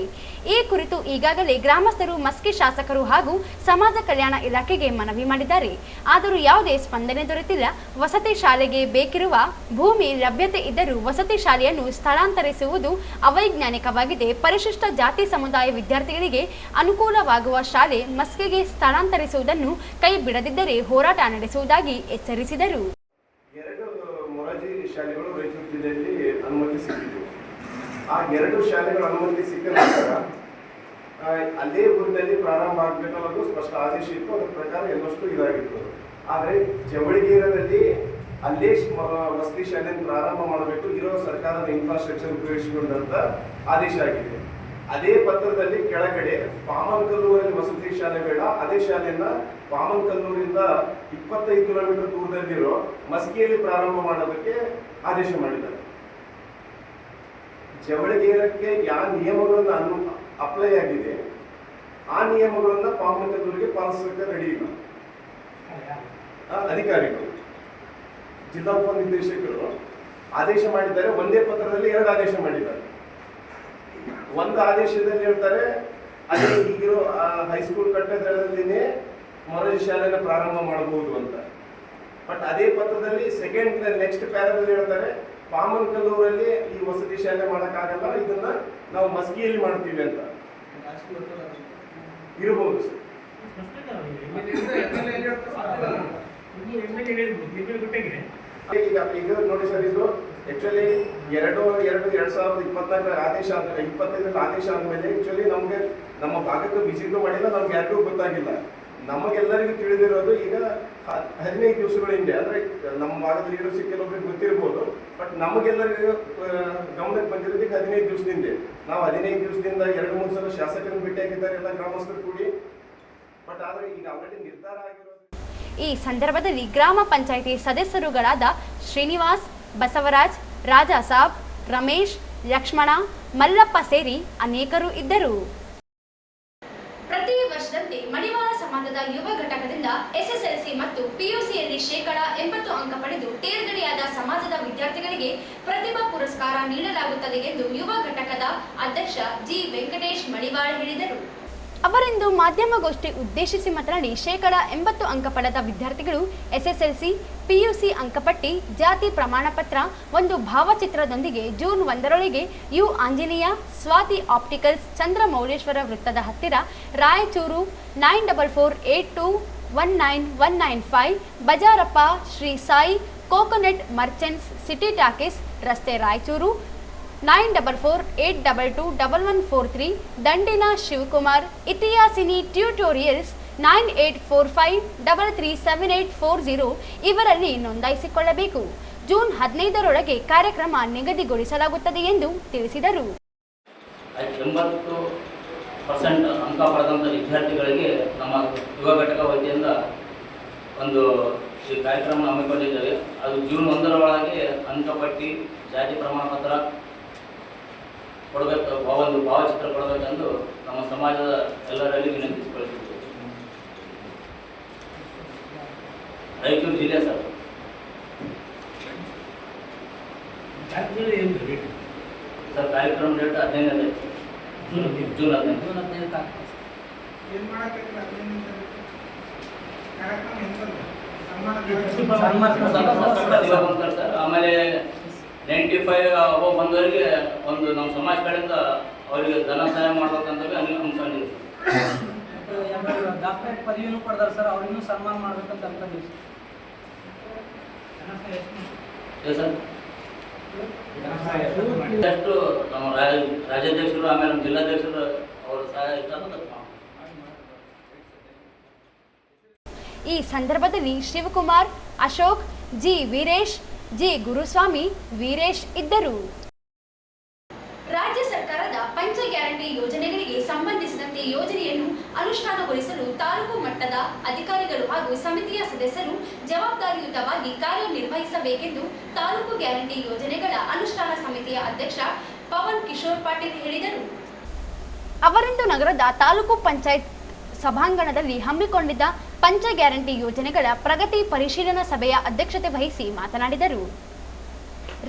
[SPEAKER 2] ಈ ಕುರಿತು ಈಗಾಗಲೇ ಗ್ರಾಮಸ್ಥರು ಮಸ್ಕಿ ಶಾಸಕರು ಹಾಗೂ ಸಮಾಜ ಕಲ್ಯಾಣ ಇಲಾಖೆಗೆ ಮನವಿ ಮಾಡಿದ್ದಾರೆ. ಆದರೂ ಯಾವುದೇ ಸ್ಪಂದನೆ ದೊರೆತಿಲ್ಲ. ವಸತಿ ಶಾಲೆಗೆ ಬೇಕಿರುವ ಭೂಮಿ ಲಭ್ಯತೆ ಇದ್ದರೂ ವಸತಿ ಶಾಲೆಯನ್ನು ಸ್ಥಳಾಂತರಿಸುವುದು ಅವೈಜ್ಞಾನಿಕವಾಗಿದೆ. ಪರಿಶಿಷ್ಟ ಜಾತಿ ಸಮುದಾಯ ವಿದ್ಯಾರ್ಥಿಗಳಿಗೆ ಅನುಕೂಲವಾಗುವ ಶಾಲೆ ಮಸ್ಕಿಗೆ ಸ್ಥಳಾಂತರಿಸುವುದನ್ನು ಕೈ ಬಿಡದಿದ್ದರೆ ಹೋರಾಟ ನಡೆಸುವುದಾಗಿ ಎಚ್ಚರಿಸಿದರು.
[SPEAKER 9] ಮೊರಾರ್ಜಿ ಶಾಲೆಗಳು ರಾಯಚೂರು ಜಿಲ್ಲೆಯಲ್ಲಿ ಅನುಮತಿ ಸಿಕ್ಕಿತು. ಆ 2 ಶಾಲೆಗಳು ಅನುಮತಿ ಸಿಕ್ಕ ನಂತರ ಅದೇ ಊರಿನಲ್ಲಿ ಪ್ರಾರಂಭ ಆಗಬೇಕು ಅನ್ನೋದು ಸ್ಪಷ್ಟ ಆದೇಶ ಇತ್ತು. ಅದರ ಪ್ರಕಾರ ಎಲ್ಲಷ್ಟು ಇದಾಗಿತ್ತು. ಆದರೆ ಜವಳಗೇರದಲ್ಲಿ ಅಲ್ಲೇ ವಸತಿ ಶಾಲೆಯನ್ನು ಪ್ರಾರಂಭ ಮಾಡಬೇಕು, ಇರೋ ಸರ್ಕಾರದ ಇನ್ಫ್ರಾಸ್ಟ್ರಕ್ಚರ್ ಉಪಯೋಗಿಸಿಕೊಂಡಂತ ಆದೇಶ ಆಗಿದೆ. ಅದೇ ಪತ್ರದಲ್ಲಿ ಕೆಳಗಡೆ ಪಾಮಲಕಲ್ಲೂರಲ್ಲಿ ವಸತಿ ಶಾಲೆ ಬೇಡ, ಅದೇ ಶಾಲೆಯನ್ನ ಪಾಮಲಕಲ್ಲೂರಿಂದ 25 ಕಿಲೋಮೀಟರ್ ದೂರದಲ್ಲಿರೋ ಮಸ್ಕಿಯಲ್ಲಿ ಪ್ರಾರಂಭ ಮಾಡೋದಕ್ಕೆ ಆದೇಶ ಮಾಡಿದ್ದಾರೆ. ಜವಳಗೇರಕ್ಕೆ ಯಾವ ನಿಯಮಗಳನ್ನು ಅಪ್ಲೈ ಆಗಿದೆ ಆ ನಿಯಮಗಳನ್ನ ಪಾಮಲಕಲ್ಲೂರಿಗೆ ಪಾಲಿಸೋಕೆ ರೆಡಿ ಇಲ್ಲ ಅಧಿಕಾರಿಗಳು. ಜಿಲ್ಲಾ ಉಪನಿರ್ದೇಶಕರು ಆದೇಶ ಮಾಡಿದ್ದಾರೆ. ಒಂದೇ ಪತ್ರದಲ್ಲಿ 2 ಆದೇಶ ಮಾಡಿದ್ದಾರೆ. ಒಂದು ಆದೇಶದಲ್ಲಿ ಹೇಳ್ತಾರೆ ಅದೇ ಈಗಿರೋ ಹೈಸ್ಕೂಲ್ ಕಟ್ಟಡದಲ್ಲಿನೇ ಮೊರಾರ್ಜಿ ಶಾಲೆನ ಪ್ರಾರಂಭ ಮಾಡಬಹುದು ಅಂತ. ಬಟ್ ಅದೇ ಪತ್ರದಲ್ಲಿ ನೆಕ್ಸ್ಟ್ ಪ್ಯಾರಾದಲ್ಲಿ ಹೇಳ್ತಾರೆ ಪಾಮಲಕಲ್ಲೂರಲ್ಲಿ ಈ ವಸತಿ ಶಾಲೆ ಮಾಡೋಕ್ಕಾಗಲ್ಲ, ಇದನ್ನ ನಾವು ಮಸ್ಕಿಯಲ್ಲಿ ಮಾಡ್ತೀವಿ ಅಂತ ಇರಬಹುದು. ಈಗ ನೋಡಿ ಸರ್, ಇದು ಆಕ್ಚುಲಿ 2024 ಆದೇಶ 25 ಆದೇಶ ಆದ್ಮೇಲೆ ಆಕ್ಚುಲಿ ನಮ್ಗೆ ನಮ್ಮ ಭಾಗಕ್ಕೆ ವಿಸಿಟ್ ಮಾಡಿಲ್ಲ, ನಮ್ಗೆ ಯಾರಿಗೂ ಗೊತ್ತಾಗಿಲ್ಲ. ನಮಗೆಲ್ಲರಿಗೂ ತಿಳಿದಿರೋದು ಈಗ 15 ದಿವಸಗಳ ಹಿಂದೆ, ಅಂದ್ರೆ ನಮ್ಮ ಭಾಗದ ಲೀಡರ್ಸ್ ಕೆಲವೊಬ್ಬರಿಗೆ ಗೊತ್ತಿರ್ಬೋದು, ಬಟ್ ನಮಗೆಲ್ಲರಿಗೂ ಗಮನಕ್ಕೆ ಬಂದಿರೋದು ಈಗ 15 ದಿವಸದಿಂದ. ನಾವು 15 ದಿವಸದಿಂದ 2-3 ಸಲ ಶಾಸಕರನ್ನು ಭೇಟಿಯಾಗಿದ್ದಾರೆ ಎಲ್ಲ ಗ್ರಾಮಸ್ಥರು ಕೂಡಿ. ಬಟ್ ಆದ್ರೆ ಈಗ ಆಲ್ರೆಡಿ ನಿರ್ಧಾರ ಆಗಿರೋದು.
[SPEAKER 2] ಈ ಸಂದರ್ಭದಲ್ಲಿ ಗ್ರಾಮ ಪಂಚಾಯಿತಿ ಸದಸ್ಯರುಗಳಾದ ಶ್ರೀನಿವಾಸ್, ಬಸವರಾಜ್, ರಾಜಾ ಸಾಬ್, ರಮೇಶ್, ಲಕ್ಷ್ಮಣ, ಮಲ್ಲಪ್ಪ ಸೇರಿ ಅನೇಕರು ಇದ್ದರು. ಪ್ರತಿ ವರ್ಷದಂತೆ ಮಡಿವಾಳ ಸಮಾಜದ ಯುವ ಘಟಕದಿಂದ ಎಸ್ಎಸ್ಎಲ್ಸಿ ಮತ್ತು ಪಿಯುಸಿಯಲ್ಲಿ 80% ಅಂಕ ಪಡೆದು ತೇರ್ಗಡೆಯಾದ ಸಮಾಜದ ವಿದ್ಯಾರ್ಥಿಗಳಿಗೆ ಪ್ರತಿಭಾ ಪುರಸ್ಕಾರ ನೀಡಲಾಗುತ್ತದೆ ಎಂದು ಯುವ ಘಟಕದ ಅಧ್ಯಕ್ಷ ಜಿ ವೆಂಕಟೇಶ್ ಮಡಿವಾಳ ಹೇಳಿದರು. ಅವರಿಂದು ಮಾಧ್ಯಮಗೋಷ್ಠಿ ಉದ್ದೇಶಿಸಿ ಮಾತನಾಡಿ 80% ಅಂಕ ಪಡೆದ ವಿದ್ಯಾರ್ಥಿಗಳು ಎಸ್ಎಸ್ಎಲ್ಸಿ, ಪಿಯುಸಿ ಅಂಕಪಟ್ಟಿ, ಜಾತಿ ಪ್ರಮಾಣ ಪತ್ರ, ಒಂದು ಭಾವಚಿತ್ರದೊಂದಿಗೆ ಜೂನ್ 1ರೊಳಗೆ ಯು ಆಂಜನೇಯ ಸ್ವಾತಿ ಆಪ್ಟಿಕಲ್ಸ್, ಚಂದ್ರಮೌಳೇಶ್ವರ ವೃತ್ತದ ಹತ್ತಿರ, Raichur 9482191195, Bajarappa Shri Sai coconut merchants, city talkies ರಸ್ತೆ, ರಾಯಚೂರು 9448221143, ದಂಡಿನ ಶಿವಕುಮಾರ್, ಇತಿಹಾಸಿನಿ ಟ್ಯೂಟೋರಿಯಲ್ಸ್ 9845337840 ಇವರಲ್ಲಿ ನೋಂದಾಯಿಸಿಕೊಳ್ಳಬೇಕು. ಜೂನ್ 15ರೊಳಗೆ ಕಾರ್ಯಕ್ರಮ ನಿಗದಿಗೊಳಿಸಲಾಗುತ್ತದೆ ಎಂದು ತಿಳಿಸಿದರು.
[SPEAKER 10] 80% ಅಂಕ ಪಡೆದಂಥ ವಿದ್ಯಾರ್ಥಿಗಳಿಗೆ ನಮ್ಮ ಯುವ ಘಟಕ ವತಿಯಿಂದ ಒಂದು ಈ ಕಾರ್ಯಕ್ರಮ ಹಮ್ಮಿಕೊಂಡಿದ್ದೇವೆ. ಅದು ಜೂನ್ 1ರೊಳಗೆ ಅಂಕಪಟ್ಟಿ, ಜಾತಿ ಪ್ರಮಾಣ ಪತ್ರ ಕೊಡಬೇಕು, ಒಂದು ಭಾವಚಿತ್ರ ಕೊಡಬೇಕೆಂದು ನಮ್ಮ ಸಮಾಜದ ಎಲ್ಲರಲ್ಲಿ ವಿನಂತಿಸಿಕೊಳ್ಳುತ್ತಿದ್ದೇವೆ. ರಾಯಚೂರು ಜಿಲ್ಲೆ ಸರ್. ಸರ್ ಕಾರ್ಯಕ್ರಮ ಡೇಟ್ 15 ಜೂನ್ 15. ಸರ್ ಆಮೇಲೆ 95 ಅಬೋ ಬಂದವರಿಗೆ ಒಂದು ನಮ್ಮ ಸಮಾಜ ಕಡೆಯಿಂದ ಅವರಿಗೆ ಧನ ಸಹಾಯ ಮಾಡ್ಬೇಕಂತ ಅನ್ಕೊಂಡಿದ್ದೀವಿ.
[SPEAKER 11] ಮತ್ತು ಡಾಕ್ಟರೇಟ್ ಪದವಿನೂ ಪಡೆದಾರೆ ಸರ್, ಅವ್ರಿಗೂ ಸನ್ಮಾನ ಮಾಡ್ಬೇಕಂತ ಅನ್ಕೊಂಡಿವಿ
[SPEAKER 10] ಸರ್. ಎಷ್ಟು ನಮ್ಮ ರಾಜ್ಯಾಧ್ಯಕ್ಷರು ಆಮೇಲೆ ನಮ್ಮ ಜಿಲ್ಲಾಧ್ಯಕ್ಷರು ಅವರು ಸಹಾಯ ಇಷ್ಟ.
[SPEAKER 2] ಈ ಸಂದರ್ಭದಲ್ಲಿ ಶಿವಕುಮಾರ್, ಅಶೋಕ್, ಜಿ ವೀರೇಶ್, ಜಿ ಗುರುಸ್ವಾಮಿ, ವೀರೇಶ್ ಇದ್ದರು. ರಾಜ್ಯ ಸರ್ಕಾರದ ಪಂಚ ಗ್ಯಾರಂಟಿ ಯೋಜನೆಗಳಿಗೆ ಸಂಬಂಧಿಸಿದಂತೆ ಯೋಜನೆಯನ್ನು ಅನುಷ್ಠಾನಗೊಳಿಸಲು ತಾಲೂಕು ಮಟ್ಟದ ಅಧಿಕಾರಿಗಳು ಹಾಗೂ ಸಮಿತಿಯ ಸದಸ್ಯರು ಜವಾಬ್ದಾರಿಯುತವಾಗಿ ಕಾರ್ಯನಿರ್ವಹಿಸಬೇಕೆಂದು ತಾಲೂಕು ಗ್ಯಾರಂಟಿ ಯೋಜನೆಗಳ ಅನುಷ್ಠಾನ ಸಮಿತಿಯ ಅಧ್ಯಕ್ಷ ಪವನ್ ಕಿಶೋರ್ ಪಾಟೀಲ್ ಹೇಳಿದರು. ಅವರಿಂದು ನಗರದ ತಾಲೂಕು ಪಂಚಾಯತ್ ಸಭಾಂಗಣದಲ್ಲಿ ಹಮ್ಮಿಕೊಂಡಿದ್ದ ಪಂಚ ಗ್ಯಾರಂಟಿ ಯೋಜನೆಗಳ ಪ್ರಗತಿ ಪರಿಶೀಲನಾ ಸಭೆಯ ಅಧ್ಯಕ್ಷತೆ ವಹಿಸಿ ಮಾತನಾಡಿದರು.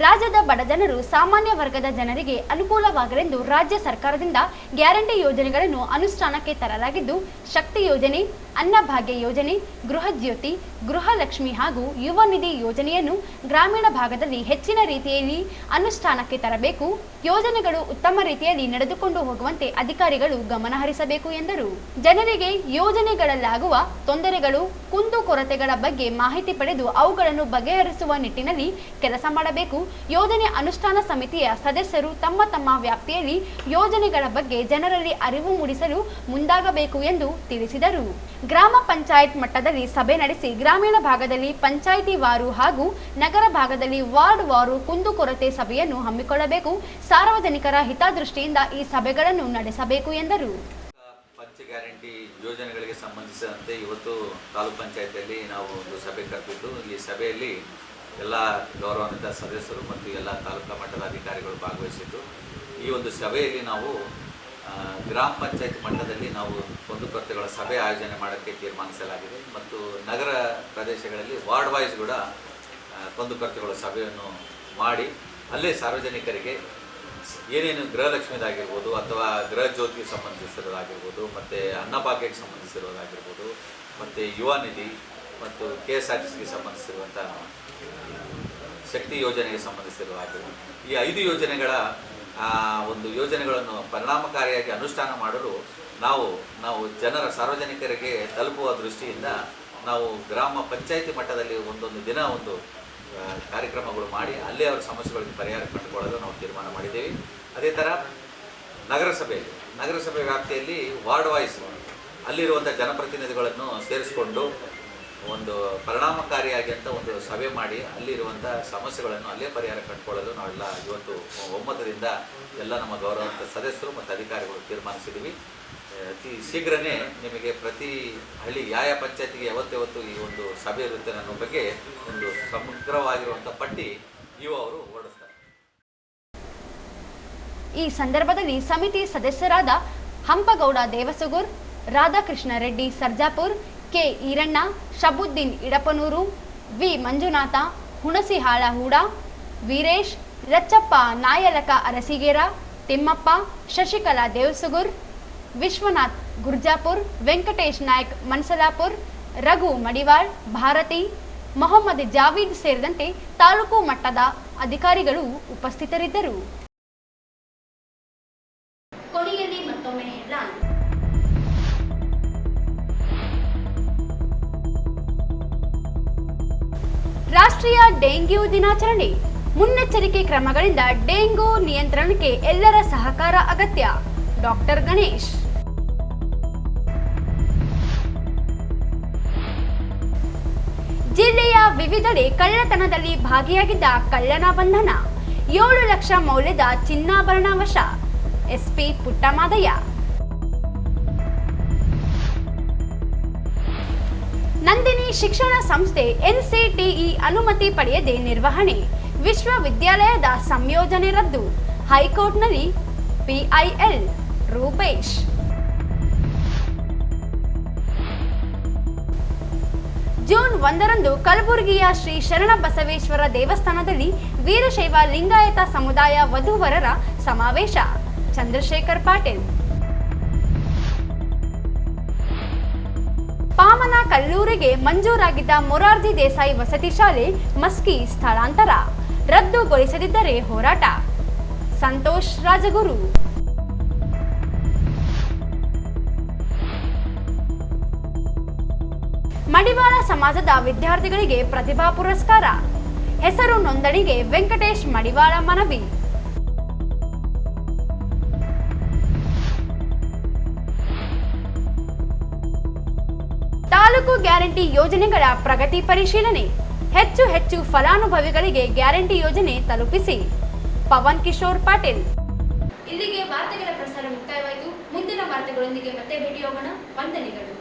[SPEAKER 2] ರಾಜ್ಯದ ಬಡಜನರು, ಸಾಮಾನ್ಯ ವರ್ಗದ ಜನರಿಗೆ ಅನುಕೂಲವಾಗಲೆಂದು ರಾಜ್ಯ ಸರ್ಕಾರದಿಂದ ಗ್ಯಾರಂಟಿ ಯೋಜನೆಗಳನ್ನು ಅನುಷ್ಠಾನಕ್ಕೆ ತರಲಾಗಿದ್ದು, ಶಕ್ತಿ ಯೋಜನೆ, ಅನ್ನಭಾಗ್ಯ ಯೋಜನೆ, ಗೃಹ ಜ್ಯೋತಿ, ಗೃಹಲಕ್ಷ್ಮಿ ಹಾಗೂ ಯುವ ನಿಧಿ ಯೋಜನೆಯನ್ನು ಗ್ರಾಮೀಣ ಭಾಗದಲ್ಲಿ ಹೆಚ್ಚಿನ ರೀತಿಯಲ್ಲಿ ಅನುಷ್ಠಾನಕ್ಕೆ ತರಬೇಕು. ಯೋಜನೆಗಳು ಉತ್ತಮ ರೀತಿಯಲ್ಲಿ ನಡೆದುಕೊಂಡು ಹೋಗುವಂತೆ ಅಧಿಕಾರಿಗಳು ಗಮನ ಹರಿಸಬೇಕು ಎಂದರು. ಜನರಿಗೆ ಯೋಜನೆಗಳಲ್ಲಾಗುವ ತೊಂದರೆಗಳು, ಕುಂದುಕೊರತೆಗಳ ಬಗ್ಗೆ ಮಾಹಿತಿ ಪಡೆದು ಅವುಗಳನ್ನು ಬಗೆಹರಿಸುವ ನಿಟ್ಟಿನಲ್ಲಿ ಕೆಲಸ ಮಾಡಬೇಕು. ಯೋಜನೆ ಅನುಷ್ಠಾನ ಸಮಿತಿಯ ಸದಸ್ಯರು ತಮ್ಮ ತಮ್ಮ ವ್ಯಾಪ್ತಿಯಲ್ಲಿ ಯೋಜನೆಗಳ ಬಗ್ಗೆ ಜನರಲ್ಲಿ ಅರಿವು ಮೂಡಿಸಲು ಮುಂದಾಗಬೇಕು ಎಂದು ತಿಳಿಸಿದರು. ಗ್ರಾಮ ಪಂಚಾಯತ್ ಮಟ್ಟದಲ್ಲಿ ಸಭೆ ನಡೆಸಿ ಗ್ರಾಮೀಣ ಭಾಗದಲ್ಲಿ ಪಂಚಾಯಿತಿ ವಾರು ಹಾಗೂ ನಗರ ಭಾಗದಲ್ಲಿ ವಾರ್ಡ್ ವಾರು ಕುಂದುಕೊರತೆ ಸಭೆಯನ್ನು ಹಮ್ಮಿಕೊಳ್ಳಬೇಕು. ಸಾರ್ವಜನಿಕರ ಹಿತದೃಷ್ಟಿಯಿಂದ ಈ ಸಭೆಗಳನ್ನು ನಡೆಸಬೇಕು ಎಂದರು.
[SPEAKER 12] ಪಂಚ ಗ್ಯಾರಂಟಿ ಯೋಜನೆಗಳಿಗೆ ಸಂಬಂಧಿಸಿದಂತೆ ಇವತ್ತು ತಾಲೂಕು ಪಂಚಾಯತಿಯಲ್ಲಿ ನಾವು ಒಂದು ಸಭೆ ಕರೆದಿದ್ದು, ಈ ಸಭೆಯಲ್ಲಿ ಎಲ್ಲ ಗೌರವಾನ್ವಿತ ಸದಸ್ಯರು ಮತ್ತು ಎಲ್ಲ ತಾಲೂಕಾ ಮಟ್ಟದ ಅಧಿಕಾರಿಗಳು ಭಾಗವಹಿಸಿದ್ದು, ಈ ಒಂದು ಸಭೆಯಲ್ಲಿ ನಾವು ಗ್ರಾಮ ಪಂಚಾಯತ್ ಮಟ್ಟದಲ್ಲಿ ನಾವು ಕುಂದುಕೊರತೆಗಳ ಸಭೆ ಆಯೋಜನೆ ಮಾಡೋಕ್ಕೆ ತೀರ್ಮಾನಿಸಲಾಗಿದೆ ಮತ್ತು ನಗರ ಪ್ರದೇಶಗಳಲ್ಲಿ ವಾರ್ಡ್ ವೈಸ್ ಕೂಡ ಕುಂದುಕೊರತೆಗಳ ಸಭೆಯನ್ನು ಮಾಡಿ ಅಲ್ಲೇ ಸಾರ್ವಜನಿಕರಿಗೆ ಏನೇನು ಗೃಹಲಕ್ಷ್ಮಿದಾಗಿರ್ಬೋದು ಅಥವಾ ಗೃಹ ಜ್ಯೋತಿಗೆ ಸಂಬಂಧಿಸಿರೋದಾಗಿರ್ಬೋದು ಮತ್ತು ಅನ್ನಭಾಗ್ಯಕ್ಕೆ ಸಂಬಂಧಿಸಿರೋದಾಗಿರ್ಬೋದು ಮತ್ತು ಯುವ ನಿಧಿ ಮತ್ತು KSRTCಗೆ ಸಂಬಂಧಿಸಿರುವಂಥ ಶಕ್ತಿ ಯೋಜನೆಗೆ ಸಂಬಂಧಿಸಿರೋದಾಗಿರ್ಬೋದು ಈ 5 ಯೋಜನೆಗಳ ಒಂದು ಯೋಜನೆಗಳನ್ನು ಪರಿಣಾಮಕಾರಿಯಾಗಿ ಅನುಷ್ಠಾನ ಮಾಡಲು ನಾವು ಜನರ ಸಾರ್ವಜನಿಕರಿಗೆ ತಲುಪುವ ದೃಷ್ಟಿಯಿಂದ ನಾವು ಗ್ರಾಮ ಪಂಚಾಯಿತಿ ಮಟ್ಟದಲ್ಲಿ ಒಂದೊಂದು ದಿನ ಒಂದು ಕಾರ್ಯಕ್ರಮಗಳು ಮಾಡಿ ಅಲ್ಲೇ ಅವರ ಸಮಸ್ಯೆಗಳಿಗೆ ಪರಿಹಾರ ಕಂಡುಕೊಳ್ಳಲು ನಾವು ತೀರ್ಮಾನ ಮಾಡಿದ್ದೇವೆ. ಅದೇ ಥರ ನಗರಸಭೆ ವ್ಯಾಪ್ತಿಯಲ್ಲಿ ವಾರ್ಡ್ ವೈಸ್ ಅಲ್ಲಿರುವಂಥ ಜನಪ್ರತಿನಿಧಿಗಳನ್ನು ಸೇರಿಸಿಕೊಂಡು ಒಂದು ಪರಿಣಾಮಕಾರಿಯಾಗಿ ಅಂತ ಒಂದು ಸಭೆ ಮಾಡಿ ಅಲ್ಲಿರುವಂಥ ಸಮಸ್ಯೆಗಳನ್ನು ಅಲ್ಲೇ ಪರಿಹಾರ ಕಂಡುಕೊಳ್ಳಲು ನಾವೆಲ್ಲ ಇವತ್ತು ಒಮ್ಮತದಿಂದ ಎಲ್ಲ ನಮ್ಮ ಗೌರವಾನ್ವಿತ ಸದಸ್ಯರು ಮತ್ತು ಅಧಿಕಾರಿಗಳು ತೀರ್ಮಾನಿಸಿದ್ದೀವಿ. ಅತಿ ಶೀಘ್ರವೇ ನಿಮಗೆ ಪ್ರತಿ ಹಳ್ಳಿ ಯಾವ ಪಂಚಾಯತಿಗೆ ಯಾವತ್ತು ಈ ಒಂದು ಸಭೆ ಇರುತ್ತೆ ಅನ್ನೋ ಬಗ್ಗೆ ಒಂದು ಸಮಗ್ರವಾಗಿರುವಂಥ ಪಟ್ಟಿ ಅವರು ಹೊರಡಿಸ್ತಾರೆ.
[SPEAKER 2] ಈ ಸಂದರ್ಭದಲ್ಲಿ ಸಮಿತಿ ಸದಸ್ಯರಾದ ಹಂಪಗೌಡ ದೇವಸುಗೂರ್, ರಾಧಾಕೃಷ್ಣ ರೆಡ್ಡಿ ಸರ್ಜಾಪುರ್, ಕೆ ಈರಣ್ಣ, ಶಬುದ್ದೀನ್ ಇಡಪನೂರು, ವಿ ಮಂಜುನಾಥ, ಹುಣಸಿಹಾಳ ಹೂಡ, ವೀರೇಶ್, ರಚ್ಚಪ್ಪ ನಾಯಲಕ ಅರಸಿಗೇರ, ತಿಮ್ಮಪ್ಪ, ಶಶಿಕಲಾ ದೇವಸುಗೂರ್, ವಿಶ್ವನಾಥ್ ಗುರ್ಜಾಪುರ್, ವೆಂಕಟೇಶ್ ನಾಯ್ಕ್ ಮನ್ಸಲಾಪುರ್, ರಘು ಮಡಿವಾಳ್, ಭಾರತಿ, ಮೊಹಮ್ಮದ್ ಜಾವೀದ್ ಸೇರಿದಂತೆ ತಾಲೂಕು ಮಟ್ಟದ ಅಧಿಕಾರಿಗಳು ಉಪಸ್ಥಿತರಿದ್ದರು. ಕೊನೆಯಲ್ಲಿ ಮತ್ತೊಮ್ಮೆ ಹೆಡ್ಲೈನ್. ರಾಷ್ಟ್ರೀಯ ಡೆಂಗ್ಯೂ ದಿನಾಚರಣೆ. ಮುನ್ನೆಚ್ಚರಿಕೆ ಕ್ರಮಗಳಿಂದ ಡೆಂಗು ನಿಯಂತ್ರಣಕ್ಕೆ ಎಲ್ಲರ ಸಹಕಾರ ಅಗತ್ಯ. ಡಾಕ್ಟರ್ ಗಣೇಶ್. ಜಿಲ್ಲೆಯ ವಿವಿಧೆಡೆ ಕಳ್ಳತನದಲ್ಲಿ ಭಾಗಿಯಾಗಿದ್ದ ಕಳ್ಳನ ಬಂಧನ. 7 ಲಕ್ಷ ಮೌಲ್ಯದ ಚಿನ್ನಾಭರಣ ವಶ. ಎಸ್ಪಿ ಪುಟ್ಟಮಾದಯ್ಯ. ನಂದಿನಿ ಶಿಕ್ಷಣ ಸಂಸ್ಥೆ NCTE ಅನುಮತಿ ಪಡೆಯದೆ ನಿರ್ವಹಣೆ. ವಿಶ್ವವಿದ್ಯಾಲಯದ ಸಂಯೋಜನೆ ರದ್ದು. ಹೈಕೋರ್ಟ್ನಲ್ಲಿ PIL. ರೂಪೇಶ್. ಜೂನ್ 1ರಂದು ಕಲಬುರಗಿಯ ಶ್ರೀ ಶರಣಬಸವೇಶ್ವರ ದೇವಸ್ಥಾನದಲ್ಲಿ ವೀರಶೈವ ಲಿಂಗಾಯತ ಸಮುದಾಯ ವಧೂವರರ ಸಮಾವೇಶ. ಚಂದ್ರಶೇಖರ್ ಪಾಟೀಲ್. ಪಾಮನ ಕಲ್ಲೂರಿಗೆ ಮಂಜೂರಾಗಿದ್ದ ಮೊರಾರ್ಜಿ ದೇಸಾಯಿ ವಸತಿ ಶಾಲೆ ಮಸ್ಕಿ ಸ್ಥಳಾಂತರ. ರದ್ದುಗೊಳಿಸದಿದ್ದರೆ ಹೋರಾಟ. ಸಂತೋಷ್ ರಾಜಗುರು. ಮಡಿವಾಳ ಸಮಾಜದ ವಿದ್ಯಾರ್ಥಿಗಳಿಗೆ ಪ್ರತಿಭಾ ಪುರಸ್ಕಾರ. ಹೆಸರು ನೋಂದಣಿಗೆ ವೆಂಕಟೇಶ್ ಮಡಿವಾಳ ಮನವಿ. ತಾಲೂಕು ಗ್ಯಾರಂಟಿ ಯೋಜನೆಗಳ ಪ್ರಗತಿ ಪರಿಶೀಲನೆ. ಹೆಚ್ಚು ಹೆಚ್ಚು ಫಲಾನುಭವಿಗಳಿಗೆ ಗ್ಯಾರಂಟಿ ಯೋಜನೆ ತಲುಪಿಸಿ. ಪವನ್ ಕಿಶೋರ್ ಪಾಟೀಲ್.
[SPEAKER 13] ಇಲ್ಲಿಗೆ ವಾರ್ತೆಗಳ ಪ್ರಸಾರ ಮುಕ್ತಾಯವಾಯಿತು. ಮುಂದಿನ ವಾರ್ತೆಗಳೊಂದಿಗೆ ಮತ್ತೆ ಭೇಟಿಯಾಗೋಣ. ವಂದನೆಗಳು.